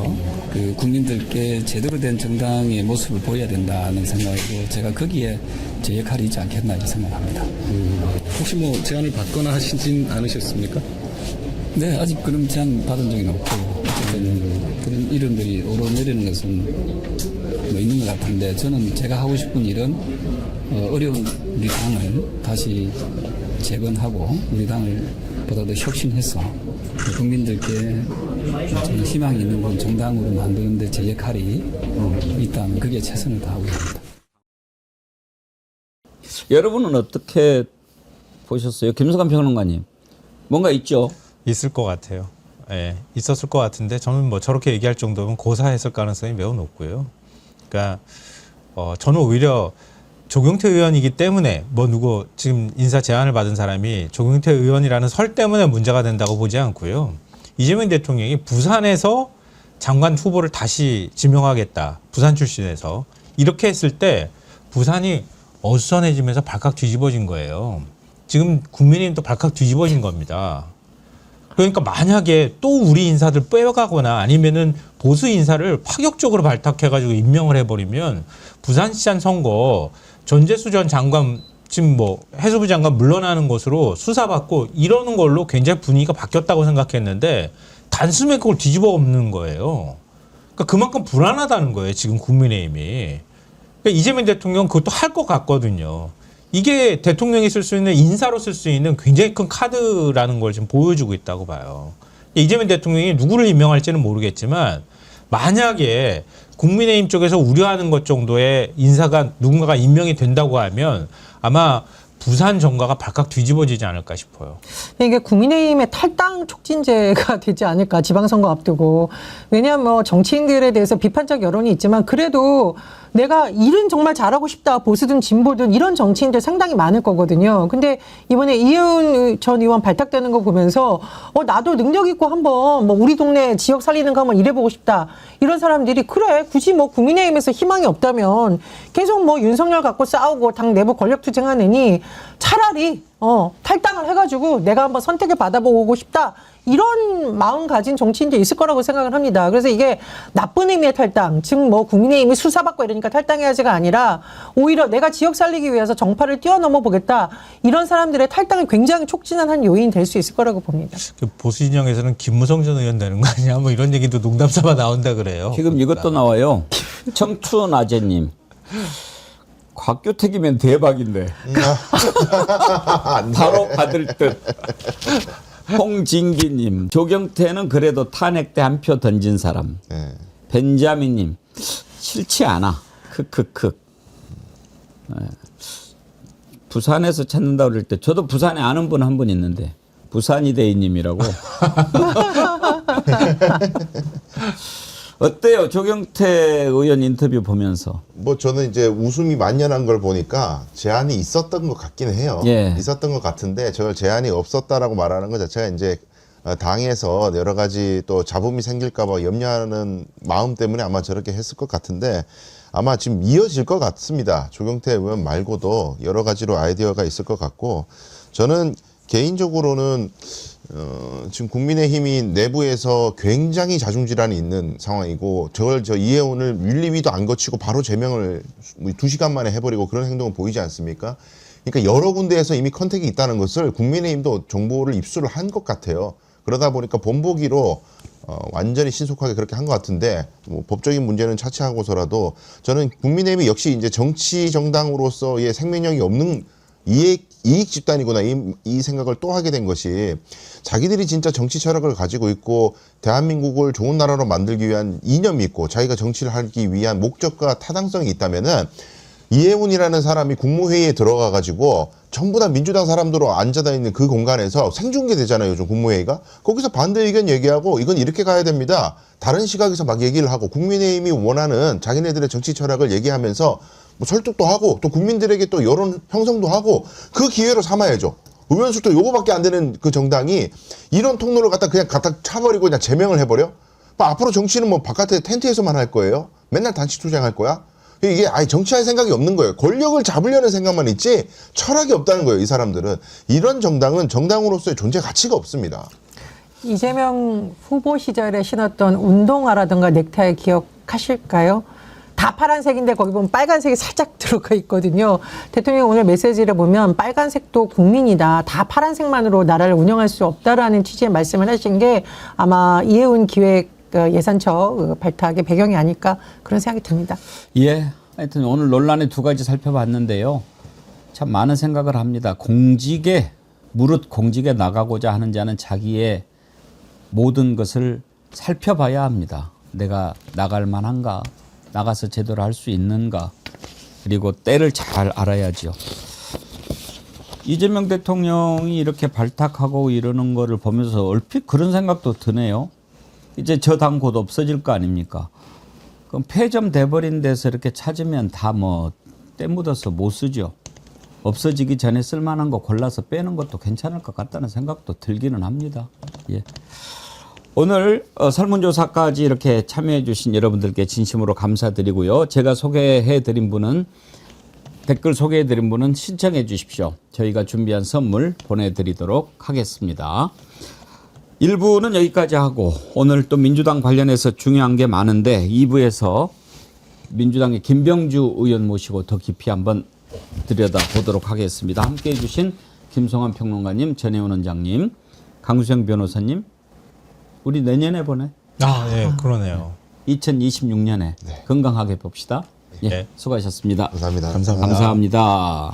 그 국민들께 제대로 된 정당의 모습을 보여야 된다는 생각이고 제가 거기에 제 역할이 있지 않겠나 이렇게 생각합니다. 혹시 뭐 제안을 받거나 하시진 않으셨습니까? 네, 아직 그런 제안 받은 적은 없고 어쨌든 그런 이름들이 오르내리는 것은 뭐 있는 것 같은데 저는 제가 하고 싶은 일은 어려운 우리 당을 다시 재건하고 우리 당을 보다 더 혁신해서 국민들께 희망이 있는 그런 정당으로 만드는 데 제 역할이 있다면 그게 최선을 다하고 있습니다. 여러분은 어떻게 보셨어요? 김성환 평론가님. 뭔가 있죠? 있을 것 같아요. 예, 있었을 것 같은데 저는 뭐 저렇게 얘기할 정도면 고사했을 가능성이 매우 높고요. 그러니까 저는 오히려 조경태 의원이기 때문에 뭐 누구 지금 인사 제안을 받은 사람이 조경태 의원이라는 설 때문에 문제가 된다고 보지 않고요. 이재명 대통령이 부산에서 장관 후보를 다시 지명하겠다. 부산 출신에서 이렇게 했을 때 부산이 어수선해지면서 발칵 뒤집어진 거예요. 지금 국민의힘도 발칵 뒤집어진 겁니다. 그러니까 만약에 또 우리 인사들 빼가거나 아니면은 보수 인사를 파격적으로 발탁해가지고 임명을 해버리면 부산시장 선거 전재수 전 장관 지금 뭐 해수부 장관 물러나는 것으로 수사받고 이러는 걸로 굉장히 분위기가 바뀌었다고 생각했는데 단숨에 그걸 뒤집어 엎는 거예요. 그러니까 그만큼 불안하다는 거예요. 지금 국민의힘이. 그러니까 이재명 대통령 그것도 할 것 같거든요. 이게 대통령이 쓸 수 있는 인사로 쓸 수 있는 굉장히 큰 카드라는 걸 지금 보여주고 있다고 봐요. 이재명 대통령이 누구를 임명할지는 모르겠지만 만약에 국민의힘 쪽에서 우려하는 것 정도의 인사가 누군가가 임명이 된다고 하면 아마 부산 정가가 발칵 뒤집어지지 않을까 싶어요. 이게 국민의힘의 탈당 촉진제가 되지 않을까 지방선거 앞두고. 왜냐하면 뭐 정치인들에 대해서 비판적 여론이 있지만 그래도 내가 일은 정말 잘하고 싶다 보수든 진보든 이런 정치인들 상당히 많을 거거든요. 근데 이번에 이혜훈 전 의원 발탁되는 거 보면서 나도 능력 있고 한번 뭐 우리 동네 지역 살리는 거 한번 일해보고 싶다 이런 사람들이 그래 굳이 뭐 국민의힘에서 희망이 없다면 계속 뭐 윤석열 갖고 싸우고 당 내부 권력 투쟁하느니 차라리 탈당을 해가지고 내가 한번 선택을 받아보고 싶다 이런 마음 가진 정치인도 있을 거라고 생각을 합니다. 그래서 이게 나쁜 의미의 탈당, 즉 뭐 국민의힘이 수사받고 이러니까 탈당해야지가 아니라 오히려 내가 지역 살리기 위해서 정파를 뛰어넘어 보겠다 이런 사람들의 탈당이 굉장히 촉진한 한 요인이 될 수 있을 거라고 봅니다. 보수 진영에서는 김무성 전 의원 되는 거 아니야? 뭐 이런 얘기도 농담삼아 나온다 그래요. 지금 이것도 나와요. 청춘 아재님. 곽규택이면 대박인데. 바로 받을 듯. 홍진기님. 조경태는 그래도 탄핵 때 한 표 던진 사람. 네. 벤자민님. 싫지 않아. 크크크. 부산에서 찾는다고 그럴 때 저도 부산에 아는 분 한 분 있는데 부산이대인님이라고. 어때요? 조경태 의원 인터뷰 보면서. 뭐 저는 이제 웃음이 만연한 걸 보니까 제안이 있었던 것 같긴 해요. 예. 있었던 것 같은데 저걸 제안이 없었다라고 말하는 것 자체가 이제 당에서 여러 가지 또 잡음이 생길까 봐 염려하는 마음 때문에 아마 저렇게 했을 것 같은데 아마 지금 이어질 것 같습니다. 조경태 의원 말고도 여러 가지로 아이디어가 있을 것 같고 저는 개인적으로는 지금 국민의힘이 내부에서 굉장히 자중질환이 있는 상황이고 저걸 이혜원을 윤리위도 안 거치고 바로 제명을 2시간 만에 해버리고 그런 행동을 보이지 않습니까? 그러니까 여러 군데에서 이미 컨택이 있다는 것을 국민의힘도 정보를 입수를 한 것 같아요. 그러다 보니까 본보기로 완전히 신속하게 그렇게 한 것 같은데 뭐 법적인 문제는 차치하고서라도 저는 국민의힘이 역시 이제 정치 정당으로서의 생명력이 없는 이익 집단이구나 이 생각을 또 하게 된 것이 자기들이 진짜 정치 철학을 가지고 있고 대한민국을 좋은 나라로 만들기 위한 이념이 있고 자기가 정치를 하기 위한 목적과 타당성이 있다면은 이해훈이라는 사람이 국무회의에 들어가 가지고 전부 다 민주당 사람들로 앉아다 있는 그 공간에서 생중계되잖아요. 요즘 국무회의가. 거기서 반대 의견 얘기하고 이건 이렇게 가야 됩니다. 다른 시각에서 막 얘기를 하고 국민의힘이 원하는 자기네들의 정치 철학을 얘기하면서 뭐 설득도 하고 또 국민들에게 또 여론 형성도 하고 그 기회로 삼아야죠. 의원수도 요거밖에 안 되는 그 정당이 이런 통로를 그냥 갖다 차버리고 그냥 제명을 해버려? 앞으로 정치는 뭐 바깥에 텐트에서만 할 거예요? 맨날 단식 투쟁할 거야? 이게 아예 정치할 생각이 없는 거예요. 권력을 잡으려는 생각만 있지 철학이 없다는 거예요. 이 사람들은. 이런 정당은 정당으로서의 존재 가치가 없습니다. 이재명 후보 시절에 신었던 운동화라든가 넥타이 기억하실까요? 다 파란색인데 거기 보면 빨간색이 살짝 들어가 있거든요. 대통령 오늘 메시지를 보면 빨간색도 국민이다. 다 파란색만으로 나라를 운영할 수 없다라는 취지의 말씀을 하신 게 아마 이해훈 기획 예산처 발탁의 배경이 아닐까 그런 생각이 듭니다. 예, 하여튼 오늘 논란의 두 가지 살펴봤는데요. 참 많은 생각을 합니다. 무릇 공직에 나가고자 하는 자는 자기의 모든 것을 살펴봐야 합니다. 내가 나갈 만한가? 나가서 제대로 할 수 있는가? 그리고 때를 잘 알아야죠. 이재명 대통령이 이렇게 발탁하고 이러는 거를 보면서 얼핏 그런 생각도 드네요. 이제 저 당 곧 없어질 거 아닙니까? 그럼 폐점 돼버린 데서 이렇게 찾으면 다 뭐 때 묻어서 못 쓰죠. 없어지기 전에 쓸만한 거 골라서 빼는 것도 괜찮을 것 같다는 생각도 들기는 합니다. 예. 오늘 설문조사까지 이렇게 참여해 주신 여러분들께 진심으로 감사드리고요. 제가 소개해드린 분은 댓글 소개해드린 분은 신청해 주십시오. 저희가 준비한 선물 보내드리도록 하겠습니다. 1부는 여기까지 하고 오늘 또 민주당 관련해서 중요한 게 많은데 2부에서 민주당의 김병주 의원 모시고 더 깊이 한번 들여다보도록 하겠습니다. 함께해 주신 김성환 평론가님, 전혜원 원장님, 강수영 변호사님 우리 내년에 보내. 네, 그러네요. 2026년에 건강하게 봅시다. 예, 수고하셨습니다. 감사합니다. 감사합니다.